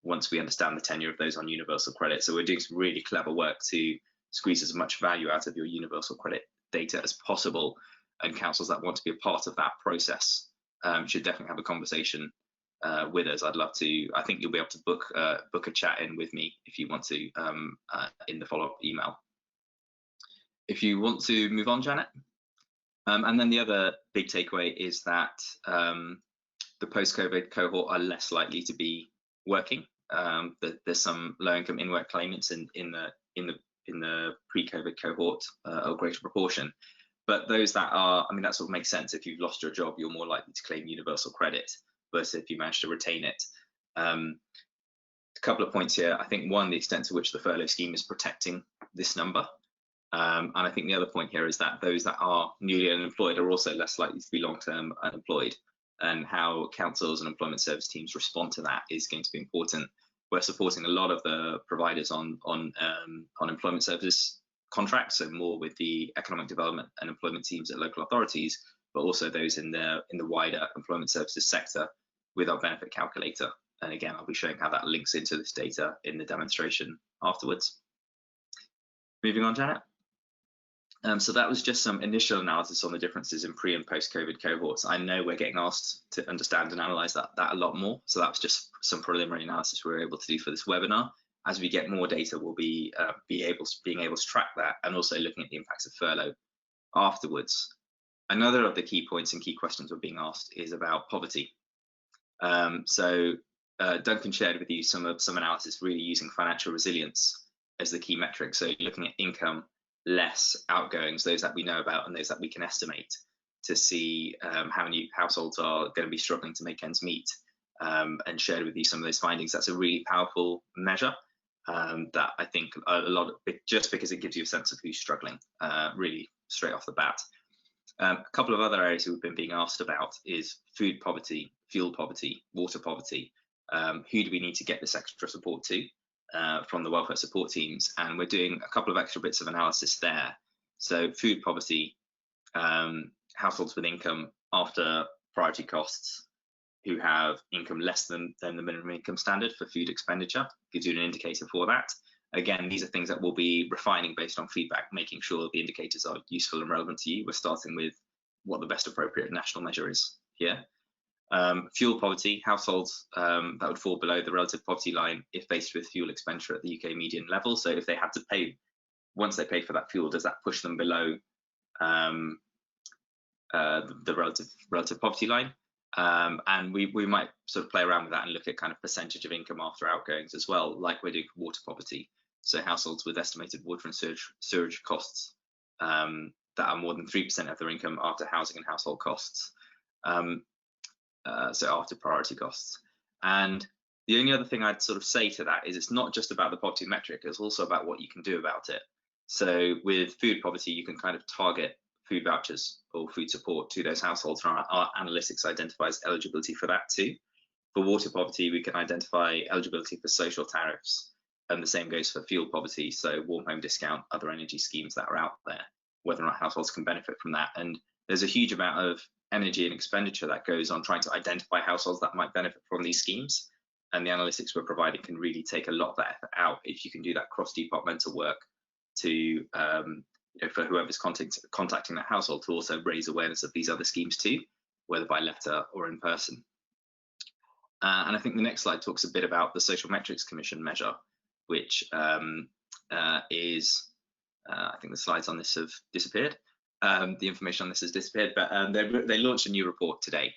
Speaker 3: once we understand the tenure of those on universal credit. So we're doing some really clever work to squeeze as much value out of your universal credit data as possible. And councils that want to be a part of that process should definitely have a conversation with us. I'd love to. I think you'll be able to book a chat in with me if you want to in the follow-up email. If you want to move on, Janet. And then the other big takeaway is that the post-COVID cohort are less likely to be working. There's some low-income in-work claimants in the pre-COVID cohort, a greater proportion. But those that are, I mean, that sort of makes sense. If you've lost your job, you're more likely to claim universal credit versus if you manage to retain it. A couple of points here. I think one, the extent to which the furlough scheme is protecting this number. And I think the other point here is that those that are newly unemployed are also less likely to be long-term unemployed, and how councils and employment service teams respond to that is going to be important. We're supporting a lot of the providers on employment services contracts, so more with the economic development and employment teams at local authorities, but also those in the wider employment services sector with our benefit calculator. And again, I'll be showing how that links into this data in the demonstration afterwards. Moving on, Janet. So that was just some initial analysis on the differences in pre and post-COVID cohorts. I know we're getting asked to understand and analyse that a lot more. So that was just some preliminary analysis we were able to do for this webinar. As we get more data, we'll be being able to track that, and also looking at the impacts of furlough afterwards. Another of the key points and key questions we're being asked is about poverty. So Duncan shared with you some analysis really using financial resilience as the key metric. So looking at income, less outgoings, those that we know about and those that we can estimate, to see how many households are going to be struggling to make ends meet, and shared with you some of those findings. That's a really powerful measure that I think just because it gives you a sense of who's struggling really straight off the bat. A couple of other areas we've been being asked about is food poverty, fuel poverty, water poverty. Who do we need to get this extra support to from the welfare support teams? And we're doing a couple of extra bits of analysis there. So food poverty, households with income after priority costs who have income less than the minimum income standard for food expenditure. Gives you an indicator for that. Again, these are things that we'll be refining based on feedback, making sure the indicators are useful and relevant to you. We're starting with what the best appropriate national measure is here. Fuel poverty, households that would fall below the relative poverty line if faced with fuel expenditure at the UK median level. So if they had to pay, once they pay for that fuel, does that push them below the relative poverty line? And we might sort of play around with that and look at kind of percentage of income after outgoings as well, like we're doing for water poverty. So households with estimated water and sewage costs that are more than 3% of their income after housing and household costs. So after priority costs. And the only other thing I'd sort of say to that is it's not just about the poverty metric, it's also about what you can do about it. So with food poverty, you can kind of target food vouchers or food support to those households, and our analytics identifies eligibility for that too. For water poverty, we can identify eligibility for social tariffs, and the same goes for fuel poverty, so warm home discount, other energy schemes that are out there, whether or not households can benefit from that. And there's a huge amount of energy and expenditure that goes on trying to identify households that might benefit from these schemes, and the analytics we're providing can really take a lot of that effort out if you can do that cross-departmental work to for whoever's contacting that household to also raise awareness of these other schemes too, whether by letter or in person. And I think the next slide talks a bit about the Social Metrics Commission measure, which is, I think the slides on this have disappeared. The information on this has disappeared, but they launched a new report today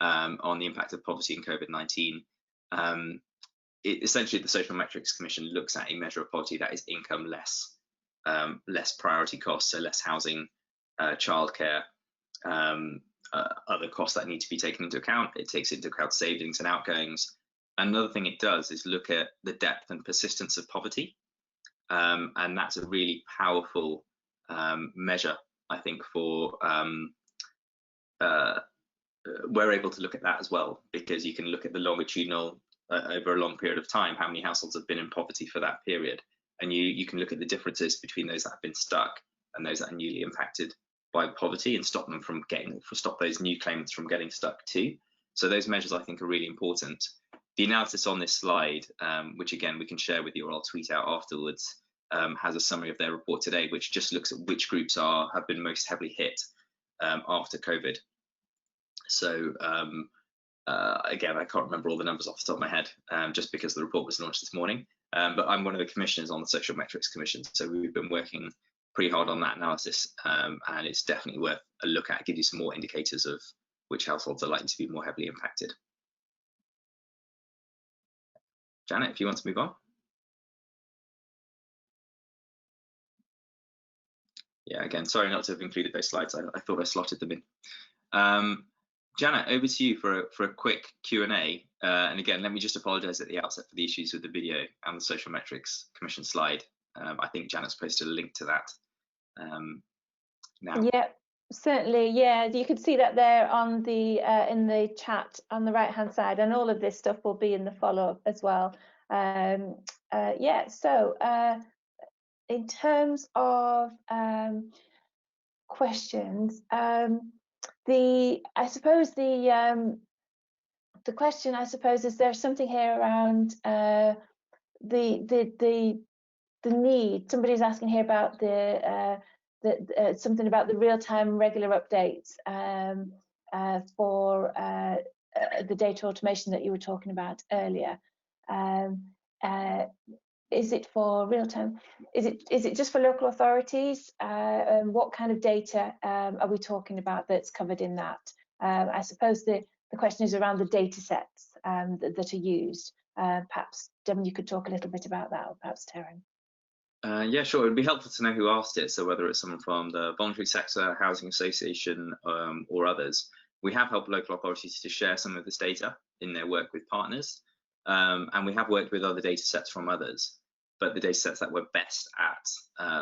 Speaker 3: on the impact of poverty in COVID-19. Essentially, the Social Metrics Commission looks at a measure of poverty that is income less priority costs, so less housing, childcare, other costs that need to be taken into account. It takes into account savings and outgoings. Another thing it does is look at the depth and persistence of poverty, and that's a really powerful measure, I think, for we're able to look at that as well, because you can look at the longitudinal over a long period of time, how many households have been in poverty for that period, and you can look at the differences between those that have been stuck and those that are newly impacted by poverty, and stop those new claimants from getting stuck too. So those measures, I think, are really important. The analysis on this slide, which again we can share with you or I'll tweet out afterwards, has a summary of their report today, which just looks at which groups have been most heavily hit after COVID. So again, I can't remember all the numbers off the top of my head, just because the report was launched this morning. But I'm one of the commissioners on the Social Metrics Commission, so we've been working pretty hard on that analysis, and it's definitely worth a look at. Give you some more indicators of which households are likely to be more heavily impacted. Janet, if you want to move on. Yeah, again, sorry not to have included those slides. I thought I slotted them in. Janet, over to you for a quick Q&A. And again, let me just apologise at the outset for the issues with the video and the Social Metrics Commission slide. I think Janet's posted a link to that now.
Speaker 1: Yeah, certainly. Yeah, you can see that there on the in the chat on the right-hand side, and all of this stuff will be in the follow-up as well. Yeah, so in terms of questions, the question, I suppose, is there something here around the need? Somebody's asking here about something about the real-time regular updates for the data automation that you were talking about earlier. Is it for real-time? Is it just for local authorities? What kind of data are we talking about that's covered in that? I suppose the question is around the data sets that are used. Perhaps, Devon, you could talk a little bit about that, or perhaps Taryn.
Speaker 3: Yeah, sure. It'd be helpful to know who asked it. So whether it's someone from the voluntary sector, housing association, or others. We have helped local authorities to share some of this data in their work with partners. And we have worked with other data sets from others, but the data sets that we're best at,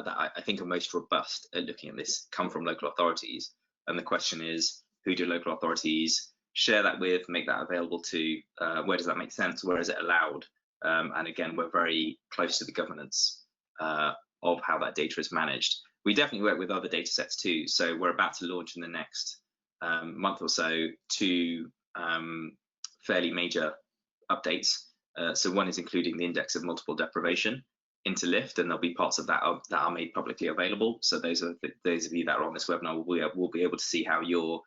Speaker 3: that I think are most robust at looking at this, come from local authorities. And the question is, who do local authorities share that with, make that available to? Where does that make sense? Where is it allowed? And again, we're very close to the governance of how that data is managed. We definitely work with other data sets too. So we're about to launch in the next month or so, two fairly major updates. So one is including the index of multiple deprivation into LIFT, and there'll be parts of that that are made publicly available. So those of you that are on this webinar will be able to see how your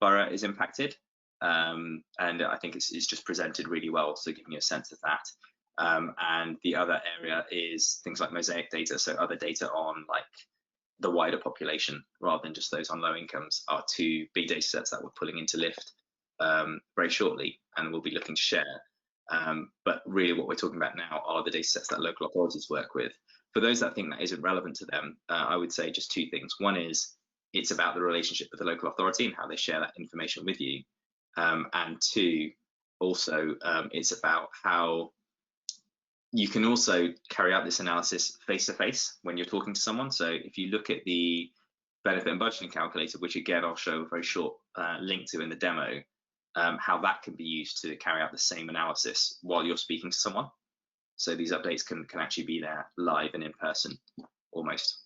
Speaker 3: borough is impacted. And I think it's just presented really well, so giving you a sense of that. And the other area is things like mosaic data, so other data on like the wider population rather than just those on low incomes, are two big data sets that we're pulling into LIFT very shortly, and we'll be looking to share. But really what we're talking about now are the data sets that local authorities work with. For those that think that isn't relevant to them, I would say just two things. One is it's about the relationship with the local authority and how they share that information with you. And two, also it's about how you can also carry out this analysis face-to-face when you're talking to someone. So if you look at the benefit and budgeting calculator, which again I'll show a very short link to in the demo, how that can be used to carry out the same analysis while you're speaking to someone. So these updates can actually be there live and in person almost.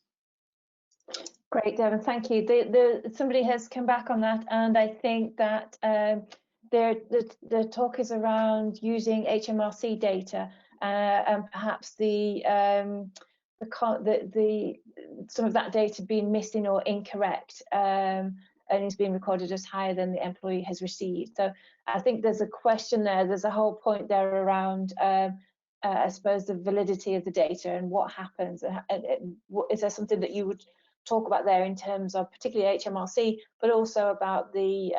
Speaker 1: Great, Devon, thank you. Somebody has come back on that, and I think that the talk is around using HMRC data and perhaps some of that data being missing or incorrect, and it's being recorded as higher than the employee has received. So I think there's a question there. There's a whole point there around, I suppose, the validity of the data and what happens. Is there something that you would talk about there in terms of particularly HMRC, but also about the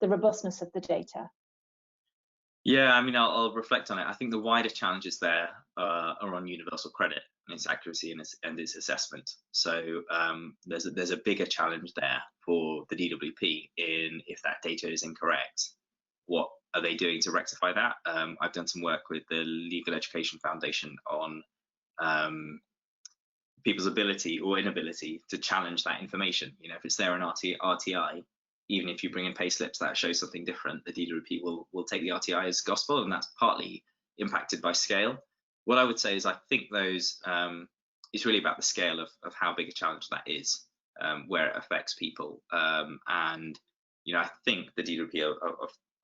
Speaker 1: robustness of the data?
Speaker 3: Yeah, I mean, I'll reflect on it. I think the wider challenges there are on universal credit and its accuracy and its assessment. So there's a bigger challenge there for the DWP in if that data is incorrect, what are they doing to rectify that? I've done some work with the Legal Education Foundation on people's ability or inability to challenge that information. You know, if it's there in RTI, even if you bring in pay slips that show something different, the DWP will take the RTI as gospel, and that's partly impacted by scale. What I would say is I think those it's really about the scale of how big a challenge that is, where it affects people, and you know, I think the DWP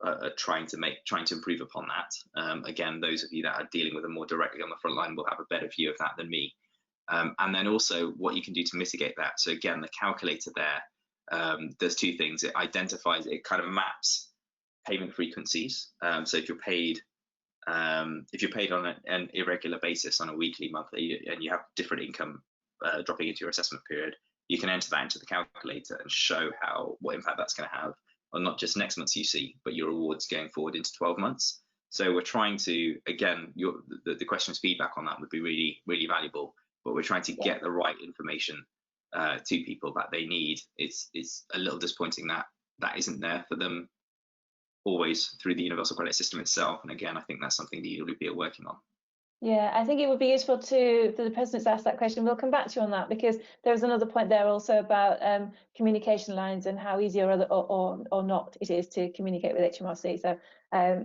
Speaker 3: are trying to improve upon that. Again, those of you that are dealing with them more directly on the front line will have a better view of that than me. And then also what you can do to mitigate that. So again, the calculator there, there's two things. It identifies, it kind of maps payment frequencies. So if you're paid on an irregular basis on a weekly, monthly, and you have different income dropping into your assessment period, you can enter that into the calculator and show what impact that's going to have on not just next month's UC, but your rewards going forward into 12 months. So we're trying to, again, the question's feedback on that would be really, really valuable, but we're trying to get the right information to people that they need. It's a little disappointing that isn't there for them always through the universal credit system itself. And again, I think that's something the UWP are working on.
Speaker 1: Yeah, I think it would be useful for the person that's asked that question. We'll come back to you on that, because there was another point there also about communication lines and how easy or not it is to communicate with HMRC. So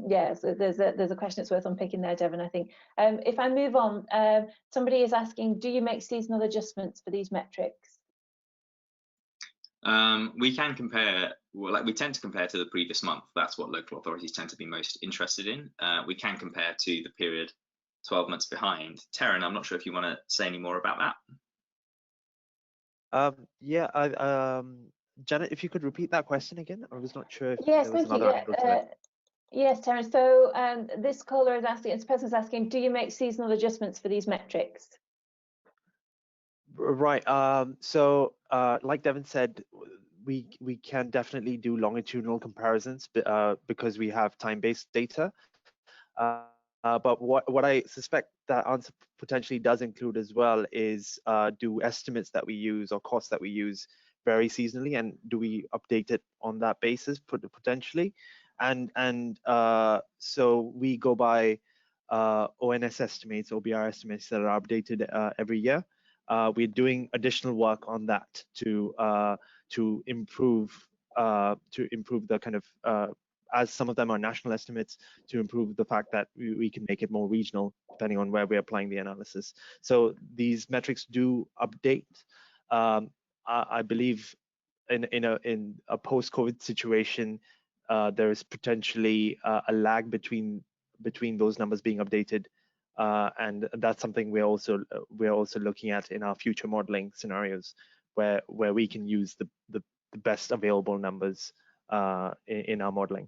Speaker 1: yeah, so there's a question that's worth unpicking there, Devon, I think. If I move on, somebody is asking, do you make seasonal adjustments for these metrics?
Speaker 3: We can compare, well, we tend to compare to the previous month. That's what local authorities tend to be most interested in. We can compare to the period 12 months behind. Taryn, I'm not sure if you want to say any more about
Speaker 4: that. Yeah, Janet, if you could repeat that question again. I was not sure if
Speaker 1: yes,
Speaker 4: there was another angle to it.
Speaker 1: Yes, Taryn. So this caller is asking, this person's asking, do you make seasonal adjustments for these metrics?
Speaker 4: Right. So like Devon said, we can definitely do longitudinal comparisons because we have time-based data. But what I suspect that answer potentially does include as well is do estimates that we use or costs that we use vary seasonally, and do we update it on that basis potentially? And so we go by ONS estimates, OBR estimates that are updated every year. We're doing additional work on that to improve the kind of as some of them are national estimates, to improve the fact that we can make it more regional depending on where we're applying the analysis. So these metrics do update. I believe in a post-COVID situation, there is potentially a lag between those numbers being updated, and that's something we're also looking at in our future modeling scenarios, where we can use the best available numbers in our modeling.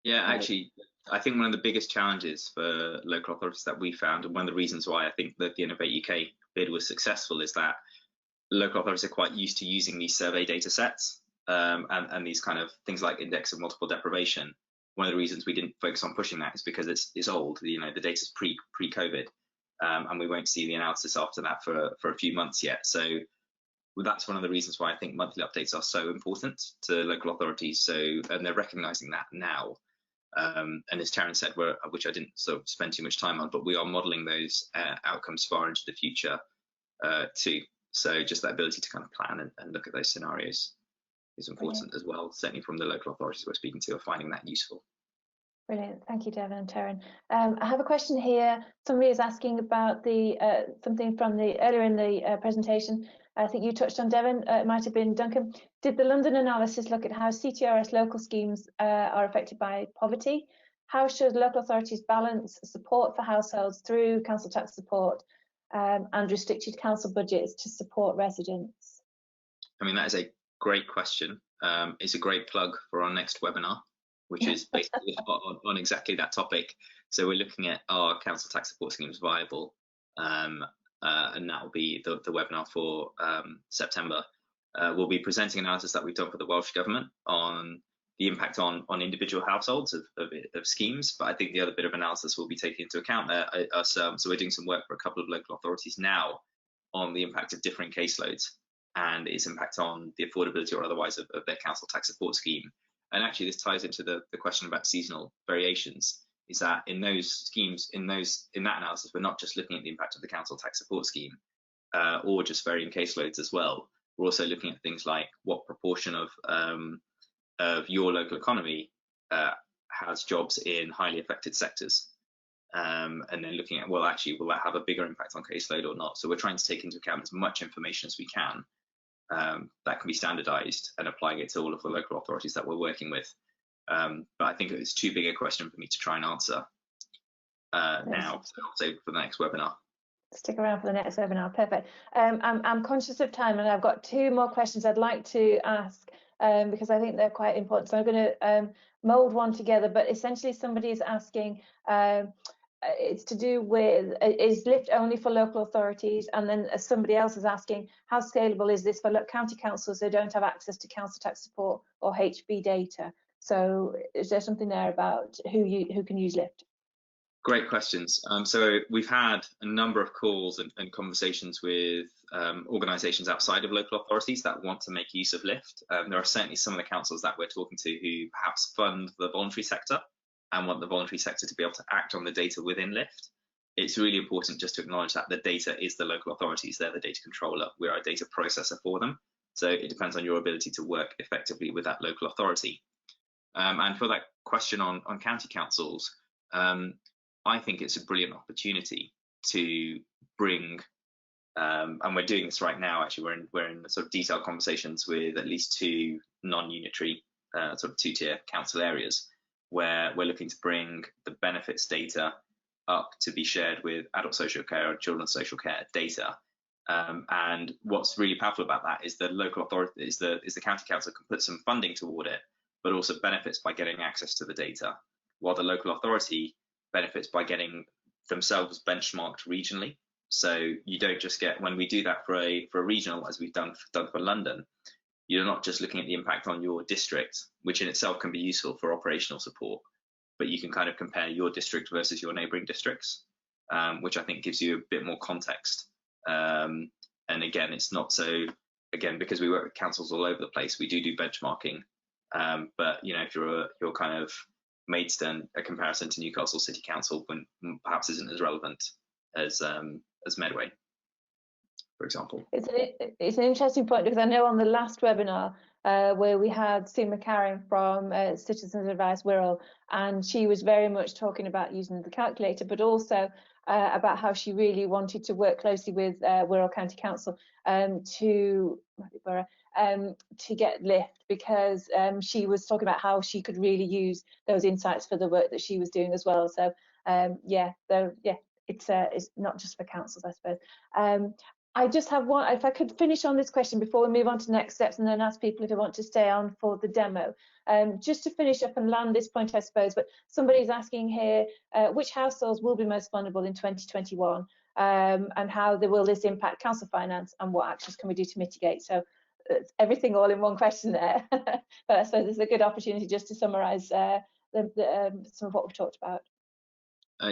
Speaker 3: Yeah, actually, I think one of the biggest challenges for local authorities that we found, and one of the reasons why I think that the Innovate UK bid was successful, is that local authorities are quite used to using these survey data sets and these kind of things like index of multiple deprivation. One of the reasons we didn't focus on pushing that is because it's old. You know, the data's pre-COVID, and we won't see the analysis after that for a few months yet. So that's one of the reasons why I think monthly updates are so important to local authorities. And they're recognising that now. And as Taryn said, which I didn't sort of spend too much time on, but we are modelling those outcomes far into the future too. So just that ability to kind of plan and look at those scenarios is important as well. Certainly from the local authorities we're speaking to are finding that useful.
Speaker 1: Brilliant, thank you, Devon and Taryn. I have a question here. Somebody is asking about the something from the earlier in the presentation. I think you touched on, Devon. It might have been Duncan. Did the London analysis look at how CTRS local schemes are affected by poverty? How should local authorities balance support for households through council tax support and restricted council budgets to support residents?
Speaker 3: I mean, that is a great question. It's a great plug for our next webinar, which is basically on exactly that topic. So we're looking at our council tax support schemes viable, and that will be the webinar for September. We'll be presenting analysis that we've done for the Welsh Government on the impact on individual households of schemes, but I think the other bit of analysis we'll be taking into account there so we're doing some work for a couple of local authorities now on the impact of differing caseloads and its impact on the affordability or otherwise of their council tax support scheme. And actually this ties into the question about seasonal variations, is that in those schemes, in that analysis, we're not just looking at the impact of the council tax support scheme or just varying caseloads as well. We're also looking at things like what proportion of your local economy has jobs in highly affected sectors, and then looking at, well, actually, will that have a bigger impact on caseload or not? So we're trying to take into account as much information as we can that can be standardized and applying it to all of the local authorities that we're working with. But I think it's too big a question for me to try and answer now, so I'll save it for the next webinar.
Speaker 1: Stick around for the next webinar. Perfect. I'm conscious of time and I've got two more questions I'd like to ask because I think they're quite important. So I'm going to mold one together, but essentially somebody is asking, it's to do with, is LIFT only for local authorities? And then somebody else is asking, how scalable is this for county councils who don't have access to council tax support or HB data? So is there something there about who can use LIFT?
Speaker 3: Great questions. So we've had a number of calls and conversations with organisations outside of local authorities that want to make use of LIFT. There are certainly some of the councils that we're talking to who perhaps fund the voluntary sector and want the voluntary sector to be able to act on the data within LIFT. It's really important just to acknowledge that the data is the local authorities. They're the data controller. We're a data processor for them. So it depends on your ability to work effectively with that local authority. And for that question on county councils, I think it's a brilliant opportunity to bring, and we're doing this right now. Actually, we're in sort of detailed conversations with at least two non-unitary, sort of two-tier council areas, where we're looking to bring the benefits data up to be shared with adult social care or children's social care data. And what's really powerful about that is the local authority, is the county council can put some funding toward it, but also benefits by getting access to the data, while the local authority benefits by getting themselves benchmarked regionally. So you don't just get, when we do that for a regional, as we've done for London, you're not just looking at the impact on your district, which in itself can be useful for operational support, but you can kind of compare your district versus your neighbouring districts, which I think gives you a bit more context. And again, it's not so, again, because we work with councils all over the place, we do benchmarking. But you know, if you're kind of Maidstone, a comparison to Newcastle City Council when perhaps isn't as relevant as Medway, for example.
Speaker 1: It's an interesting point, because I know on the last webinar where we had Sue McCarran from Citizens Advice Wirral, and she was very much talking about using the calculator, but also about how she really wanted to work closely with Wirral County Council to to get lift, because she was talking about how she could really use those insights for the work that she was doing as well. So yeah, it's not just for councils, I suppose. I just have one, if I could finish on this question before we move on to next steps, and then ask people if they want to stay on for the demo. Just to finish up and land this point, I suppose, but somebody's asking here, which households will be most vulnerable in 2021, and how will this impact council finance, and what actions can we do to mitigate? So it's everything all in one question there. But I suppose it's a good opportunity just to summarise some of what we've talked about.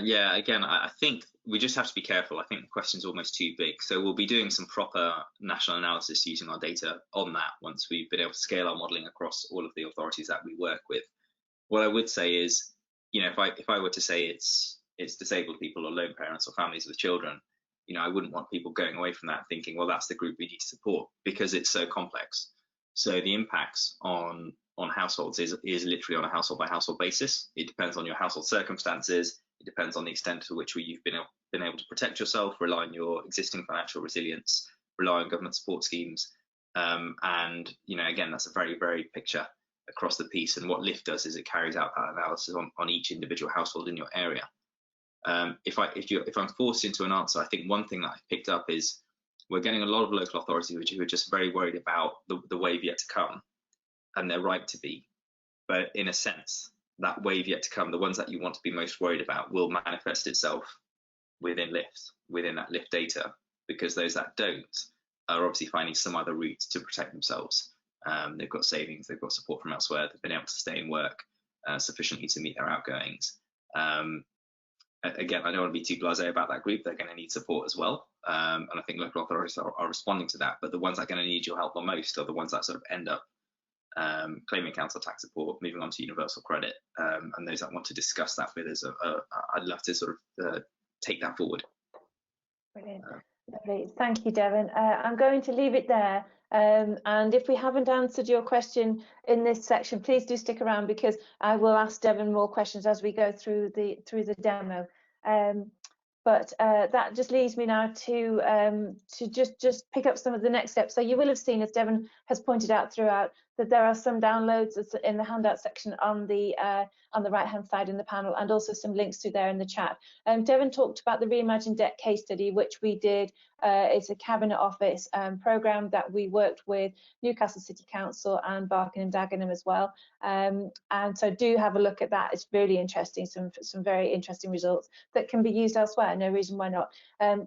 Speaker 3: Yeah, again, I think we just have to be careful. I think the question's almost too big. So we'll be doing some proper national analysis using our data on that once we've been able to scale our modelling across all of the authorities that we work with. What I would say is, you know, if I were to say it's disabled people or lone parents or families with children, you know, I wouldn't want people going away from that thinking, well, that's the group we need to support, because it's so complex. So the impacts on households is literally on a household by household basis. It depends on your household circumstances. It depends on the extent to which you've been able to protect yourself, rely on your existing financial resilience, rely on government support schemes, and you know, again, that's a very varied picture across the piece. And what LIFT does is it carries out that analysis on each individual household in your area. If I'm forced into an answer, I think one thing that I've picked up is we're getting a lot of local authorities who are just very worried about the wave yet to come, and they're right to be. But in a sense, that wave yet to come, the ones that you want to be most worried about, will manifest itself within LIFT, within that LIFT data, because those that don't are obviously finding some other route to protect themselves. They've got savings, they've got support from elsewhere, they've been able to stay in work sufficiently to meet their outgoings. Again, I don't want to be too blasé about that group. They're going to need support as well, and I think local authorities are responding to that. But the ones that are going to need your help the most are the ones that sort of end up claiming council tax support, moving on to universal credit, and those that want to discuss that with us, I'd love to sort of take that forward.
Speaker 1: Brilliant. Lovely. Thank you, Devon. I'm going to leave it there. And if we haven't answered your question in this section, please do stick around, because I will ask Devon more questions as we go through the demo. But that just leaves me now to just pick up some of the next steps. So you will have seen, as Devon has pointed out throughout, that there are some downloads in the handout section on the right-hand side in the panel, and also some links to there in the chat. Devon talked about the Reimagine Debt case study, which we did. It's a Cabinet Office programme that we worked with Newcastle City Council and Barking and Dagenham as well. And so do have a look at that. It's really interesting, some very interesting results that can be used elsewhere. No reason why not.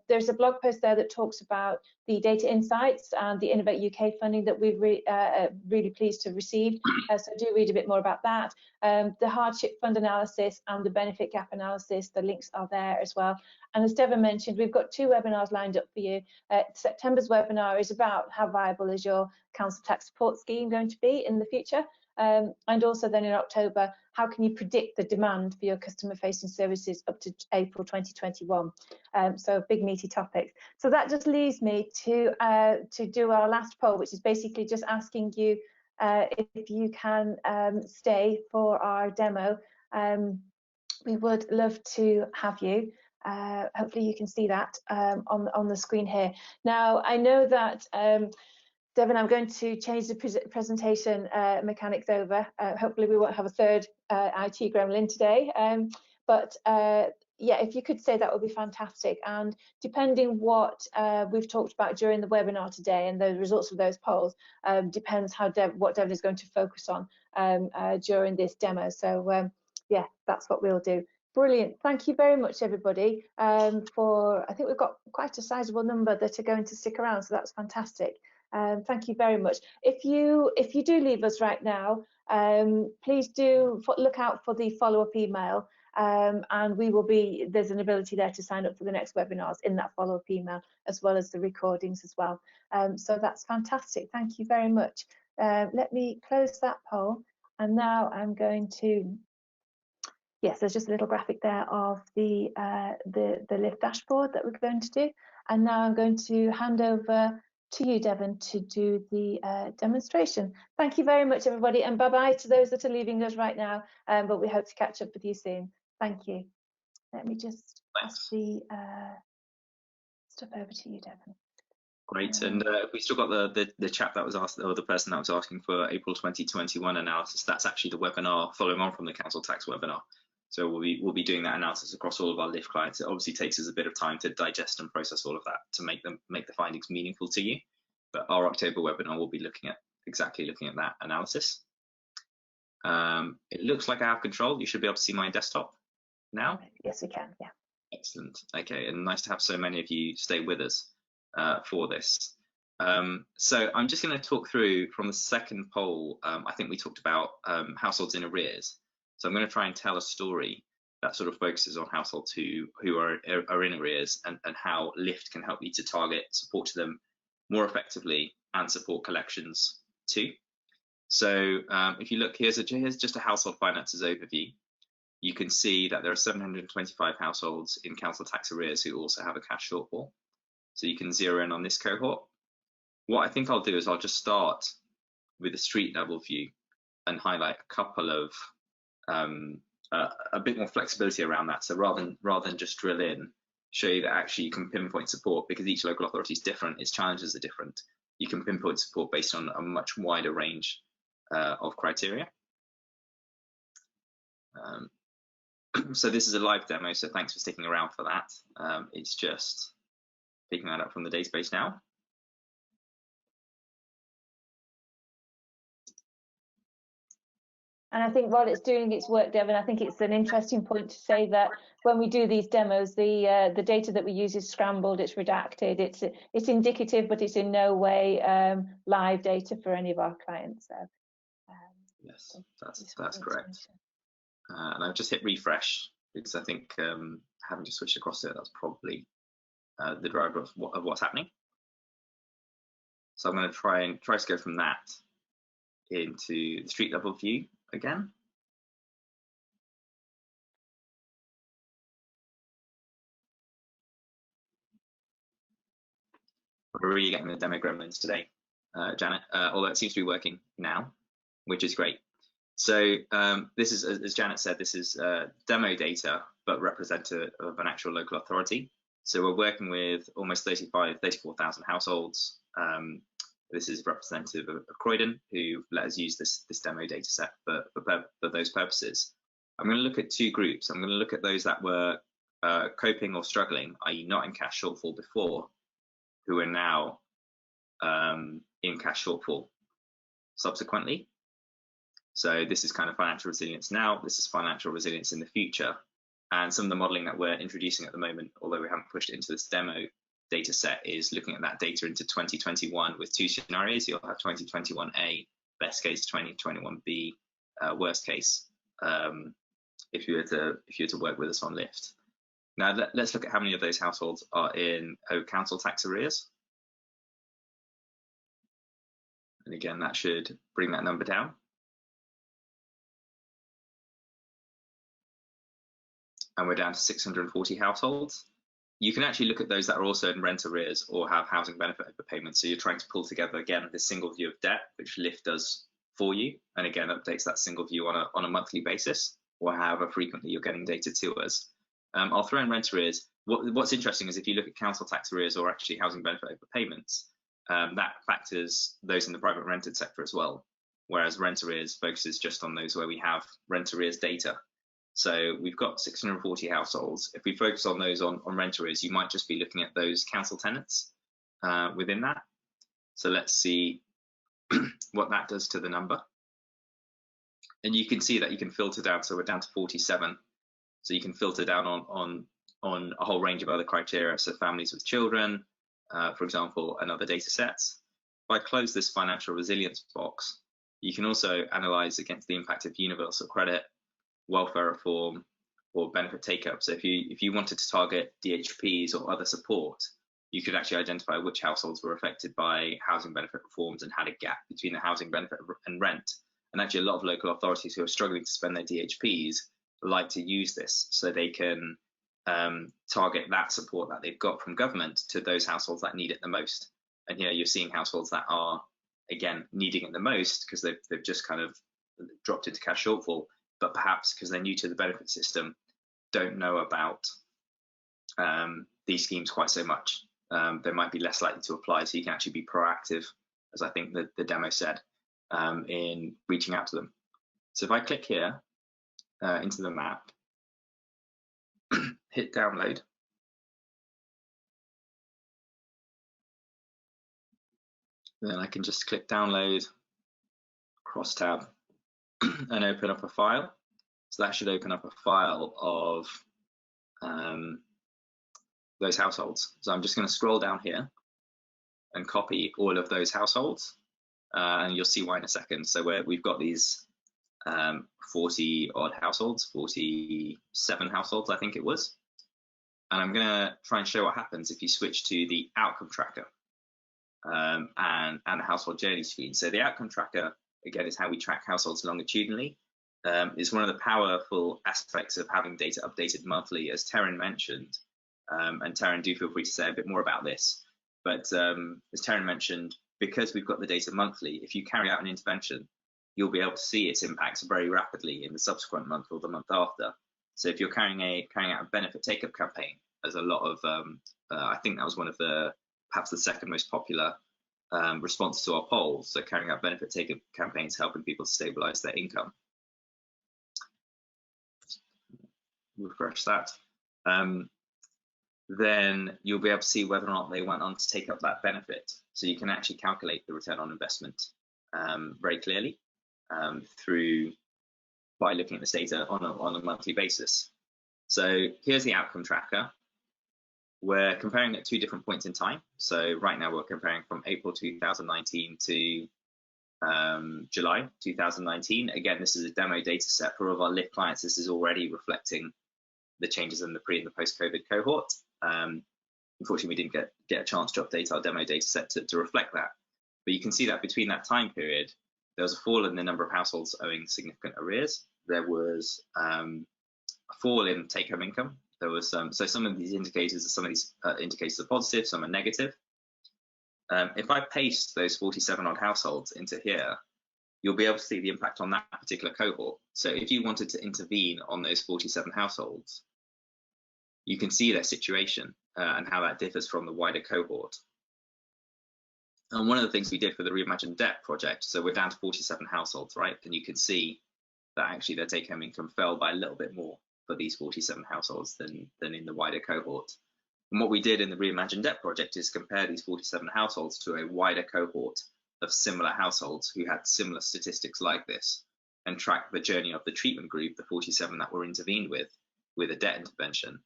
Speaker 1: There's a blog post there that talks about the data insights and the Innovate UK funding that we've really pleased to receive. So do read a bit more about that. The hardship fund analysis and the benefit gap analysis, the links are there as well. And as Devon mentioned, we've got 2 webinars lined up for you. September's webinar is about how viable is your council tax support scheme going to be in the future. And also then in October, how can you predict the demand for your customer facing services up to April 2021? So big meaty topics. So that just leaves me to do our last poll, which is basically just asking you if you can stay for our demo. We would love to have you. Hopefully you can see that on the screen here. Now, I know that Devon, I'm going to change the presentation mechanics over. Hopefully we won't have a third IT gremlin today. Yeah, if you could say that would be fantastic. And depending what we've talked about during the webinar today and the results of those polls, depends what Devon is going to focus on during this demo. So yeah, that's what we'll do. Brilliant. Thank you very much, everybody. I think we've got quite a sizable number that are going to stick around, so that's fantastic. Thank you very much. If you do leave us right now, please do look out for the follow-up email, and there's an ability there to sign up for the next webinars in that follow-up email, as well as the recordings as well. So that's fantastic. Thank you very much. Let me close that poll, and now I'm going to. Yes, there's just a little graphic there of the LIFT dashboard that we're going to do, and now I'm going to hand over to you, Devon, to do the demonstration. Thank you very much, everybody, and bye-bye to those that are leaving us right now, but we hope to catch up with you soon. Thank you. Let me just pass the stuff over to you, Devon.
Speaker 3: Great, and we still got the chap that was asked, or the person that was asking for April 2021 analysis. That's actually the webinar following on from the council tax webinar. So we'll be doing that analysis across all of our LIFT clients. It obviously takes us a bit of time to digest and process all of that to make the findings meaningful to you. But our October webinar will be looking at that analysis. It looks like I have control. You should be able to see my desktop now.
Speaker 1: Yes, we can. Yeah.
Speaker 3: Excellent. Okay, and nice to have so many of you stay with us for this. So I'm just going to talk through from the second poll. I think we talked about households in arrears. So I'm going to try and tell a story that sort of focuses on households who are in arrears and how LIFT can help you to target support to them more effectively and support collections too. So if you look, here's just a household finances overview. You can see that there are 725 households in council tax arrears who also have a cash shortfall. So you can zero in on this cohort. What I think I'll do is I'll just start with a street level view and highlight a couple of a bit more flexibility around that. So rather than just drill in, show you that actually you can pinpoint support, because each local authority is different, its challenges are different. You can pinpoint support based on a much wider range of criteria. So this is a live demo, so thanks for sticking around for that. It's just picking that up from the database now.
Speaker 1: And I think while it's doing its work, Devon, I think it's an interesting point to say that when we do these demos, the data that we use is scrambled, it's redacted, it's indicative, but it's in no way live data for any of our clients. So,
Speaker 3: yes, that's correct. And I've just hit refresh because I think having to switch across it, that's probably the driver of what's happening. So I'm going to try to go from that into the street level view again. We're really getting the demo gremlins today, Janet, although it seems to be working now, which is great. So this is, as Janet said, this is demo data, but representative of an actual local authority. So we're working with almost 34,000 households. This is representative of Croydon, who let us use this demo data set for those purposes. I'm going to look at two groups. I'm going to look at those that were coping or struggling, i.e. not in cash shortfall before, who are now in cash shortfall subsequently. So this is kind of financial resilience now, this is financial resilience in the future. And some of the modeling that we're introducing at the moment, although we haven't pushed it into this demo data set, is looking at that data into 2021 with two scenarios. You'll have 2021A, best case, 2021B, worst case, if you were to work with us on LIFT. Now let's look at how many of those households are in council tax arrears. And again, that should bring that number down. And we're down to 640 households. You can actually look at those that are also in rent arrears or have housing benefit overpayment. So you're trying to pull together, again, this single view of debt, which LIFT does for you. And again, updates that single view on a monthly basis, or however frequently you're getting data to us. I'll throw in rent arrears. What's interesting is if you look at council tax arrears or actually housing benefit overpayments, that factors those in the private rented sector as well. Whereas rent arrears focuses just on those where we have rent arrears data. So we've got 640 households. If we focus on those on rent arrears, you might just be looking at those council tenants within that. So let's see what that does to the number. And you can see that you can filter down. So we're down to 47. So you can filter down on a whole range of other criteria. So families with children, for example, and other data sets. If I close this financial resilience box, you can also analyze against the impact of universal credit, welfare reform, or benefit take-up. So if you wanted to target DHPs or other support, you could actually identify which households were affected by housing benefit reforms and had a gap between the housing benefit and rent. And actually a lot of local authorities who are struggling to spend their DHPs like to use this so they can target that support that they've got from government to those households that need it the most. And here you're seeing households that are, again, needing it the most because they've just kind of dropped into cash shortfall, but perhaps because they're new to the benefit system, don't know about these schemes quite so much. they might be less likely to apply. So you can actually be proactive, as I think the demo said, in reaching out to them. So if I click here into the map, hit download, then I can just click download, cross tab, and open up a file. So that should open up a file of those households. So I'm just going to scroll down here and copy all of those households, and you'll see why in a second. So we've got these 40 odd households, 47 households, I think it was. And I'm going to try and show what happens if you switch to the outcome tracker and the household journey screen. So the outcome tracker, again, is how we track households longitudinally. It's one of the powerful aspects of having data updated monthly, as Taryn mentioned. And Taryn, do feel free to say a bit more about this. But as Taryn mentioned, because we've got the data monthly, if you carry out an intervention, you'll be able to see its impacts very rapidly in the subsequent month or the month after. So if you're carrying out a benefit take-up campaign, as a lot of, I think that was one of perhaps the second most popular response to our polls. So carrying out benefit take-up campaigns, helping people stabilize their income. Refresh that. Then you'll be able to see whether or not they went on to take up that benefit. So you can actually calculate the return on investment very clearly by looking at this data on a monthly basis. So here's the outcome tracker. We're comparing at 2 different points in time. So right now we're comparing from April 2019 to July 2019. Again, this is a demo data set for all of our LIFT clients. This is already reflecting the changes in the pre and the post-COVID cohort. Unfortunately, we didn't get a chance to update our demo data set to reflect that. But you can see that between that time period, there was a fall in the number of households owing significant arrears. There was a fall in take-home income. There was so some of these indicators are positive, some are negative. If I paste those 47 odd households into here, you'll be able to see the impact on that particular cohort. So if you wanted to intervene on those 47 households, you can see their situation and how that differs from the wider cohort. And one of the things we did for the Reimagine Debt project, so we're down to 47 households, right? And you can see that actually their take-home income fell by a little bit more for these 47 households than in the wider cohort. And what we did in the Reimagine Debt project is compare these 47 households to a wider cohort of similar households who had similar statistics like this, and track the journey of the treatment group, the 47 that were intervened with a debt intervention,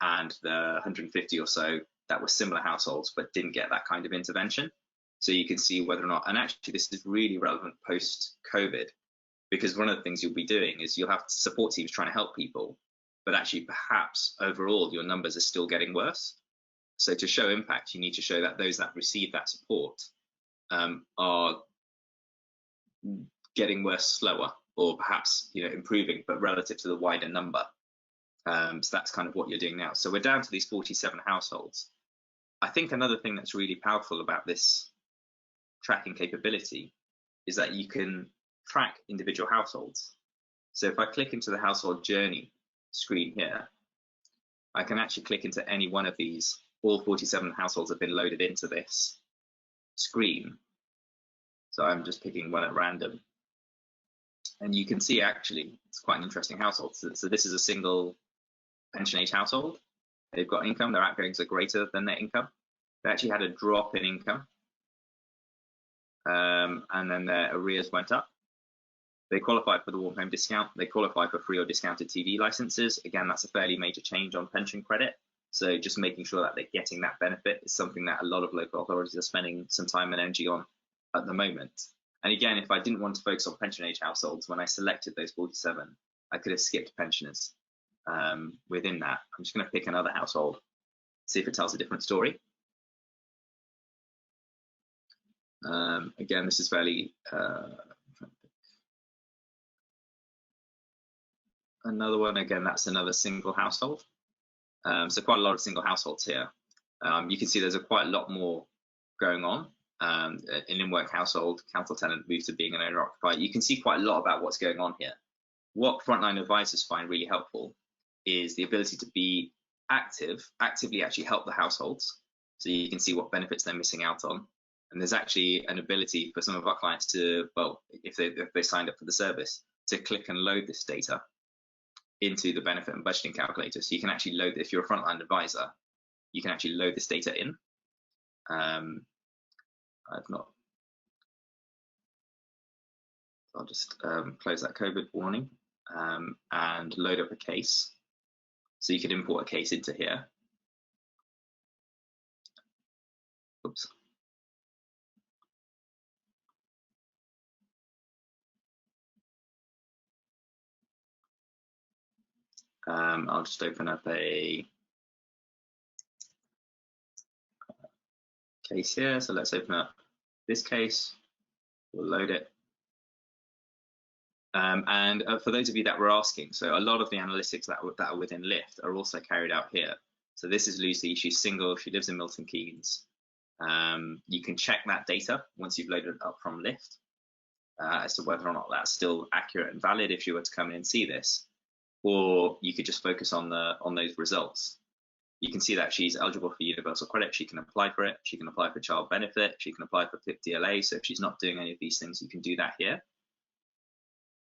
Speaker 3: and the 150 or so that were similar households but didn't get that kind of intervention. So you can see whether or not, and actually this is really relevant post-COVID, because one of the things you'll be doing is you'll have support teams trying to help people, but actually perhaps overall your numbers are still getting worse. So to show impact, you need to show that those that receive that support are getting worse slower, or perhaps improving, but relative to the wider number. So that's kind of what you're doing now. So we're down to these 47 households. I think another thing that's really powerful about this tracking capability is that you can track individual households. So if I click into the household journey screen here, I can actually click into any one of these. All 47 households have been loaded into this screen. So I'm just picking one at random. And you can see actually, it's quite an interesting household. So this is a single pension age household. They've got income, their outgoings are greater than their income. They actually had a drop in income. And then their arrears went up. They qualified for the warm home discount. They qualified for free or discounted TV licenses. Again, that's a fairly major change on pension credit. So just making sure that they're getting that benefit is something that a lot of local authorities are spending some time and energy on at the moment. And again, if I didn't want to focus on pension age households, when I selected those 47, I could have skipped pensioners within that. I'm just going to pick another household, see if it tells a different story. Again, this is fairly another one. Again, that's another single household. So quite a lot of single households here. You can see there's quite a lot more going on. An in-work household, council tenant moves to being an owner-occupier. You can see quite a lot about what's going on here. What frontline advisors find really helpful is the ability to be actively actually help the households. so you can see what benefits they're missing out on. And there's actually an ability for some of our clients to, well, if they signed up for the service, to click and load this data into the benefit and budgeting calculator. So you can actually load, if you're a frontline advisor, you can actually load this data in. I'll just close that COVID warning and load up a case. So you could import a case into here. Oops. I'll just open up a case here. So let's open up this case. We'll load it. And for those of you that were asking, so a lot of the analytics that are within Lift are also carried out here. So this is Lucy. She's single. She lives in Milton Keynes. You can check that data once you've loaded it up from Lift as to whether or not that's still accurate and valid if you were to come in and see this. Or you could just focus on those results. You can see that she's eligible for universal credit. She can apply for it. She can apply for child benefit. She can apply for PIP DLA. So if she's not doing any of these things, you can do that here.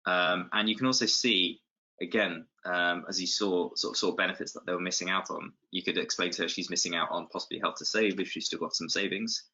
Speaker 3: And you can also see, again, as you saw benefits that they were missing out on, you could explain to her she's missing out on possibly Help to Save if she's still got some savings.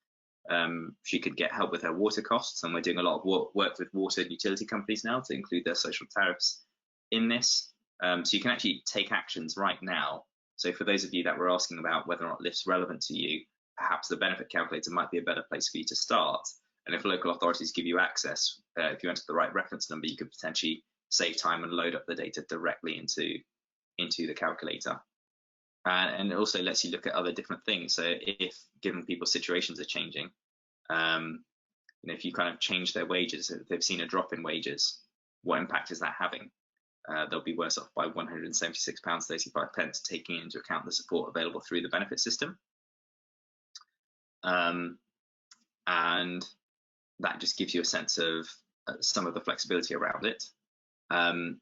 Speaker 3: She could get help with her water costs, and we're doing a lot of work with water and utility companies now to include their social tariffs in this. So you can actually take actions right now. So for those of you that were asking about whether or not Lift's relevant to you, perhaps the benefit calculator might be a better place for you to start. And if local authorities give you access, if you enter the right reference number, you could potentially save time and load up the data directly into the calculator. And it also lets you look at other different things. So if given people's situations are changing, if you kind of change their wages, if they've seen a drop in wages, what impact is that having? They'll be worse off by £176.35, taking into account the support available through the benefit system. And that just gives you a sense of some of the flexibility around it. And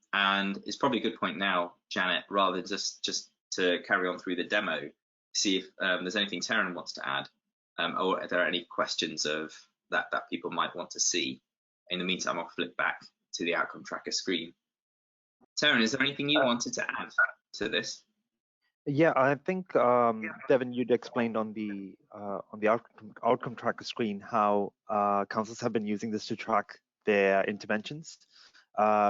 Speaker 3: it's probably a good point now, Janet, rather than just to carry on through the demo, see if there's anything Taryn wants to add, or are there any questions of that people might want to see. In the meantime, I'll flip back to the outcome tracker screen. Taryn, is there anything you wanted to add to this?
Speaker 4: Yeah, I think Devin, you'd explained on the outcome tracker screen how councils have been using this to track their interventions.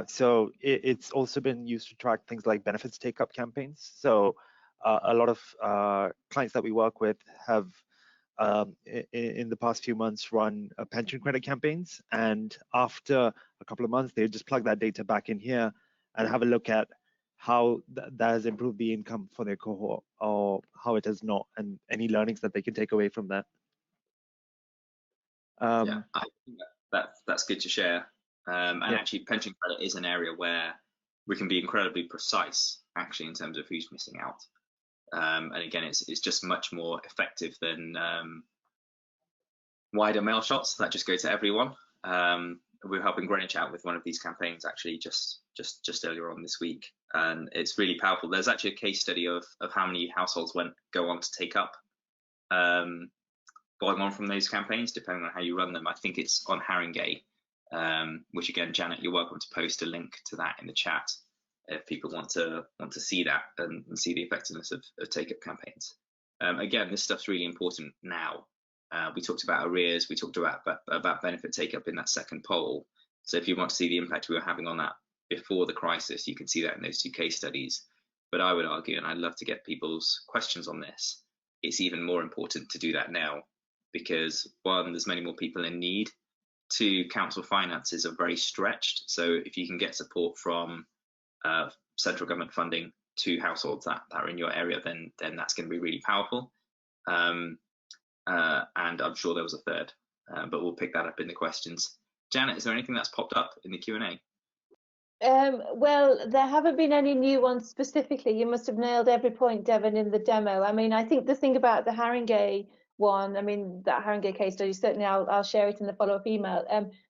Speaker 4: So it's also been used to track things like benefits take-up campaigns. So a lot of clients that we work with have, in the past few months, run pension credit campaigns. And after a couple of months, they just plug that data back in here and have a look at how that has improved the income for their cohort, or how it has not, and any learnings that they can take away from that.
Speaker 3: Yeah, I think that's good to share. And yeah, actually, pension credit is an area where we can be incredibly precise, actually, in terms of who's missing out. And again, it's just much more effective than wider mail shots that just go to everyone. We're helping Greenwich out with one of these campaigns actually just earlier on this week, and it's really powerful. There's actually a case study of how many households go on to take up following on from those campaigns, depending on how you run them. I think it's on Haringey, which again, Janet, you're welcome to post a link to that in the chat if people want to see that and see the effectiveness of take-up campaigns. Again, this stuff's really important now. We talked about arrears, we talked about benefit take-up in that second poll. So if you want to see the impact we were having on that before the crisis, you can see that in those two case studies. But I would argue, and I'd love to get people's questions on this, it's even more important to do that now, because one, there's many more people in need. Two, council finances are very stretched. So if you can get support from central government funding to households that are in your area, then that's going to be really powerful. And I'm sure there was a third, but we'll pick that up in the questions. Janet, is there anything that's popped up in the Q&A?
Speaker 1: Well, there haven't been any new ones specifically. You must have nailed every point, Devin, in the demo. I mean, I think the thing about the Haringey one, I mean, that Haringey case study, certainly I'll share it in the follow-up email.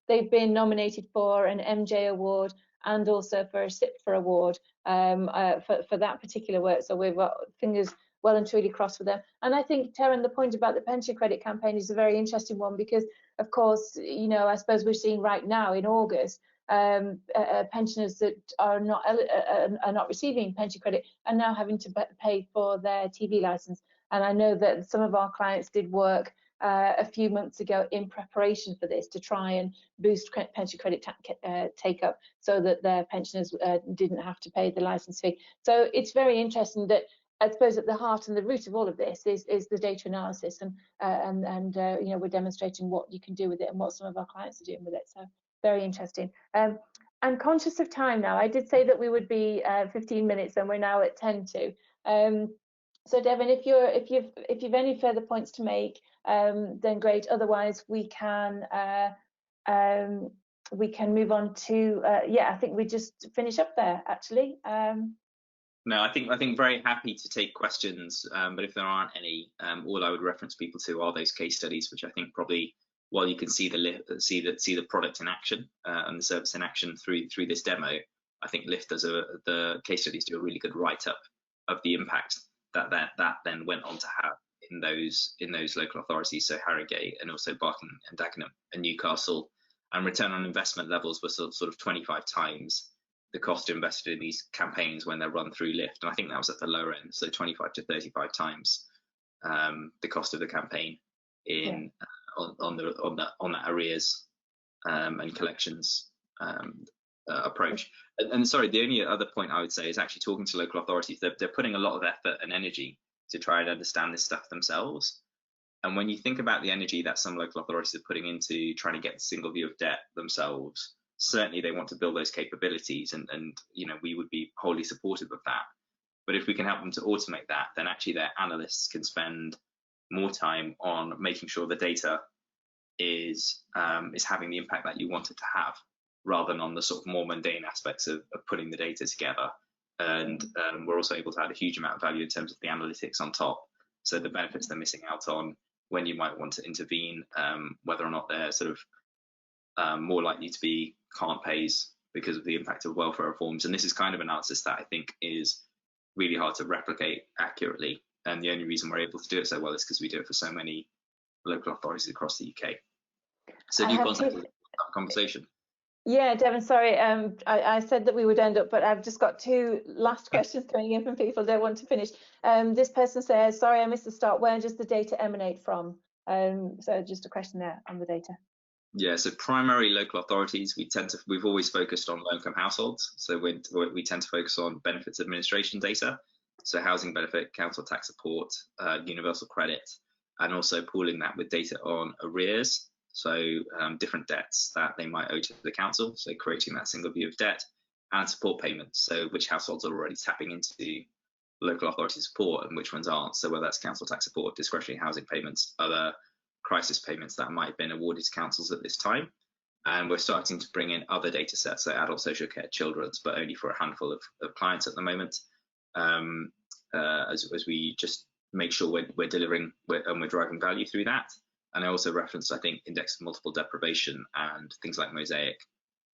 Speaker 1: They've been nominated for an MJ award and also for a SIPFA award for that particular work. So we've got fingers well and truly crossed for them. And I think, Taryn, the point about the pension credit campaign is a very interesting one, because of course, you know, I suppose we're seeing right now in August, pensioners that are not receiving pension credit are now having to pay for their TV license. And I know that some of our clients did work a few months ago in preparation for this to try and boost pension credit take up, so that their pensioners didn't have to pay the license fee. So it's very interesting that, I suppose, at the heart and the root of all of this is the data analysis, and you know, we're demonstrating what you can do with it and what some of our clients are doing with it. So very interesting. I'm conscious of time now. I did say that we would be 15 minutes, and we're now at 10 to. So Devin, if you've any further points to make, then great. Otherwise, we can move on to yeah, I think we just finish up there actually.
Speaker 3: No, I think very happy to take questions, but if there aren't any, all I would reference people to are those case studies, which I think probably, while you can see the product in action and the service in action through this demo, I think Lift does the case studies do a really good write-up of the impact that then went on to have in those local authorities, so Harrogate and also Barking and Dagenham and Newcastle, and return on investment levels were sort of 25 times the cost invested in these campaigns when they're run through Lift, and I think that was at the lower end, so 25 to 35 times the cost of the campaign in on that arrears and collections approach. And sorry, the only other point I would say is actually talking to local authorities. They're putting a lot of effort and energy to try and understand this stuff themselves. And when you think about the energy that some local authorities are putting into trying to get the single view of debt themselves, certainly they want to build those capabilities, and you know, we would be wholly supportive of that. But if we can help them to automate that, then actually their analysts can spend more time on making sure the data is having the impact that you want it to have, rather than on the sort of more mundane aspects of putting the data together. And we're also able to add a huge amount of value in terms of the analytics on top. So the benefits they're missing out on when you might want to intervene, whether or not they're sort of more likely to be can't pays because of the impact of welfare reforms. And this is kind of analysis that I think is really hard to replicate accurately. And the only reason we're able to do it so well is because we do it for so many local authorities across the UK. So do you contact that conversation?
Speaker 1: Yeah, Devin, sorry, I said that we would end up, but I've just got two last questions coming in from people that want to finish. This person says, sorry, I missed the start. Where does the data emanate from? So just a question there on the data.
Speaker 3: Yeah, so primary local authorities, we've always focused on low-income households. So we tend to focus on benefits administration data, so housing benefit, council tax support, universal credit, and also pooling that with data on arrears. So different debts that they might owe to the council, so creating that single view of debt, and support payments, so which households are already tapping into local authority support and which ones aren't. So whether that's council tax support, discretionary housing payments, other crisis payments that might have been awarded to councils at this time. And we're starting to bring in other data sets, so adult social care, children's, but only for a handful of clients at the moment, as we just make sure we're delivering and we're driving value through that. And I also referenced, I think, index of multiple deprivation and things like Mosaic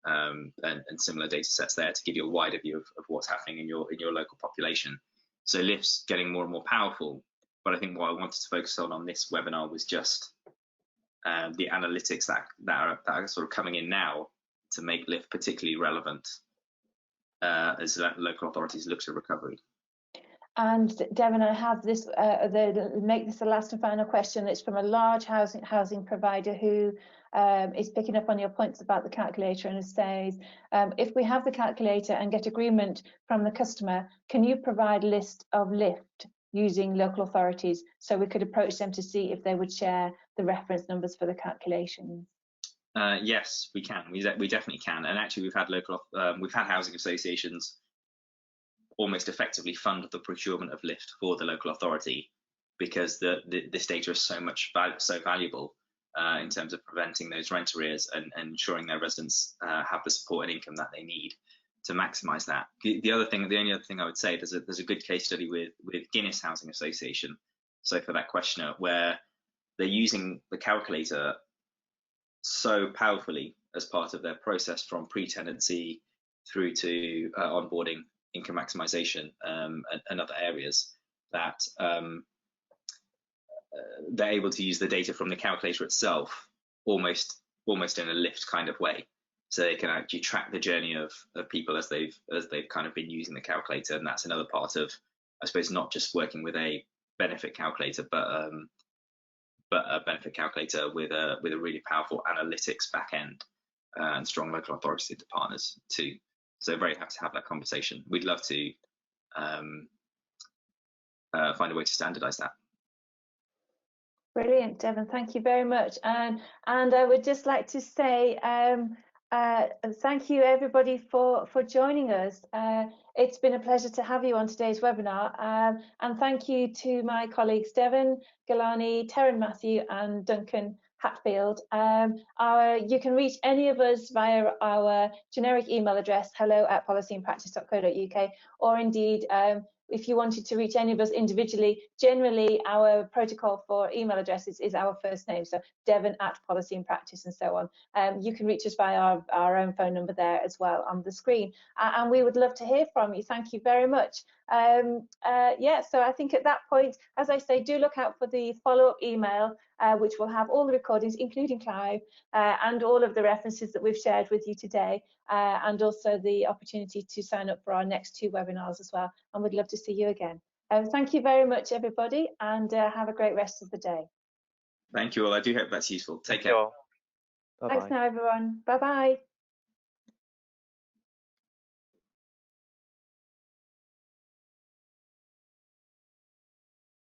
Speaker 3: and similar data sets there to give you a wider view of what's happening in your local population. So Lift's getting more and more powerful, but I think what I wanted to focus on this webinar was just the analytics that are sort of coming in now to make Lift particularly relevant as local authorities look to recovery.
Speaker 1: And Devin, I have this, make this the last and final question. It's from a large housing provider who is picking up on your points about the calculator, and it says, if we have the calculator and get agreement from the customer, can you provide a list of Lift using local authorities so we could approach them to see if they would share the reference numbers for the calculations?
Speaker 3: Yes, we can. We definitely can. And actually, we've had housing associations almost effectively fund the procurement of Lift for the local authority, because this data is so valuable in terms of preventing those rent arrears and ensuring their residents have the support and income that they need to maximise that. The only other thing I would say, there's a good case study with Guinness Housing Association. So for that questioner, where they're using the calculator so powerfully as part of their process from pre-tenancy through to onboarding, income maximisation, and other areas, that they're able to use the data from the calculator itself almost in a lift kind of way. So they can actually track the journey of people as they've kind of been using the calculator. And that's another part of, I suppose, not just working with a benefit calculator, but a benefit calculator with a really powerful analytics back end and strong local authority partners too. So very happy to have that conversation. We'd love to find a way to standardize that.
Speaker 1: Brilliant, Devon. Thank you very much. And I would just like to say thank you everybody for joining us. It's been a pleasure to have you on today's webinar. And thank you to my colleagues Devon, Galani, Terran Matthew and Duncan Hatfield. You can reach any of us via our generic email address, hello@policyandpractice.co.uk, or indeed if you wanted to reach any of us individually. Generally our protocol for email addresses is our first name, so Devon@policyandpractice and so on. You can reach us via our own phone number there as well on the screen, and we would love to hear from you. Thank you very much. Yeah, so I think at that point, as I say, do look out for the follow-up email, which will have all the recordings, including Clive, and all of the references that we've shared with you today, and also the opportunity to sign up for our next 2 webinars as well. And we'd love to see you again. Thank you very much, everybody, and have a great rest of the day.
Speaker 3: Thank you all. I do hope that's useful. Take care.
Speaker 1: Thanks now, everyone. Bye-bye.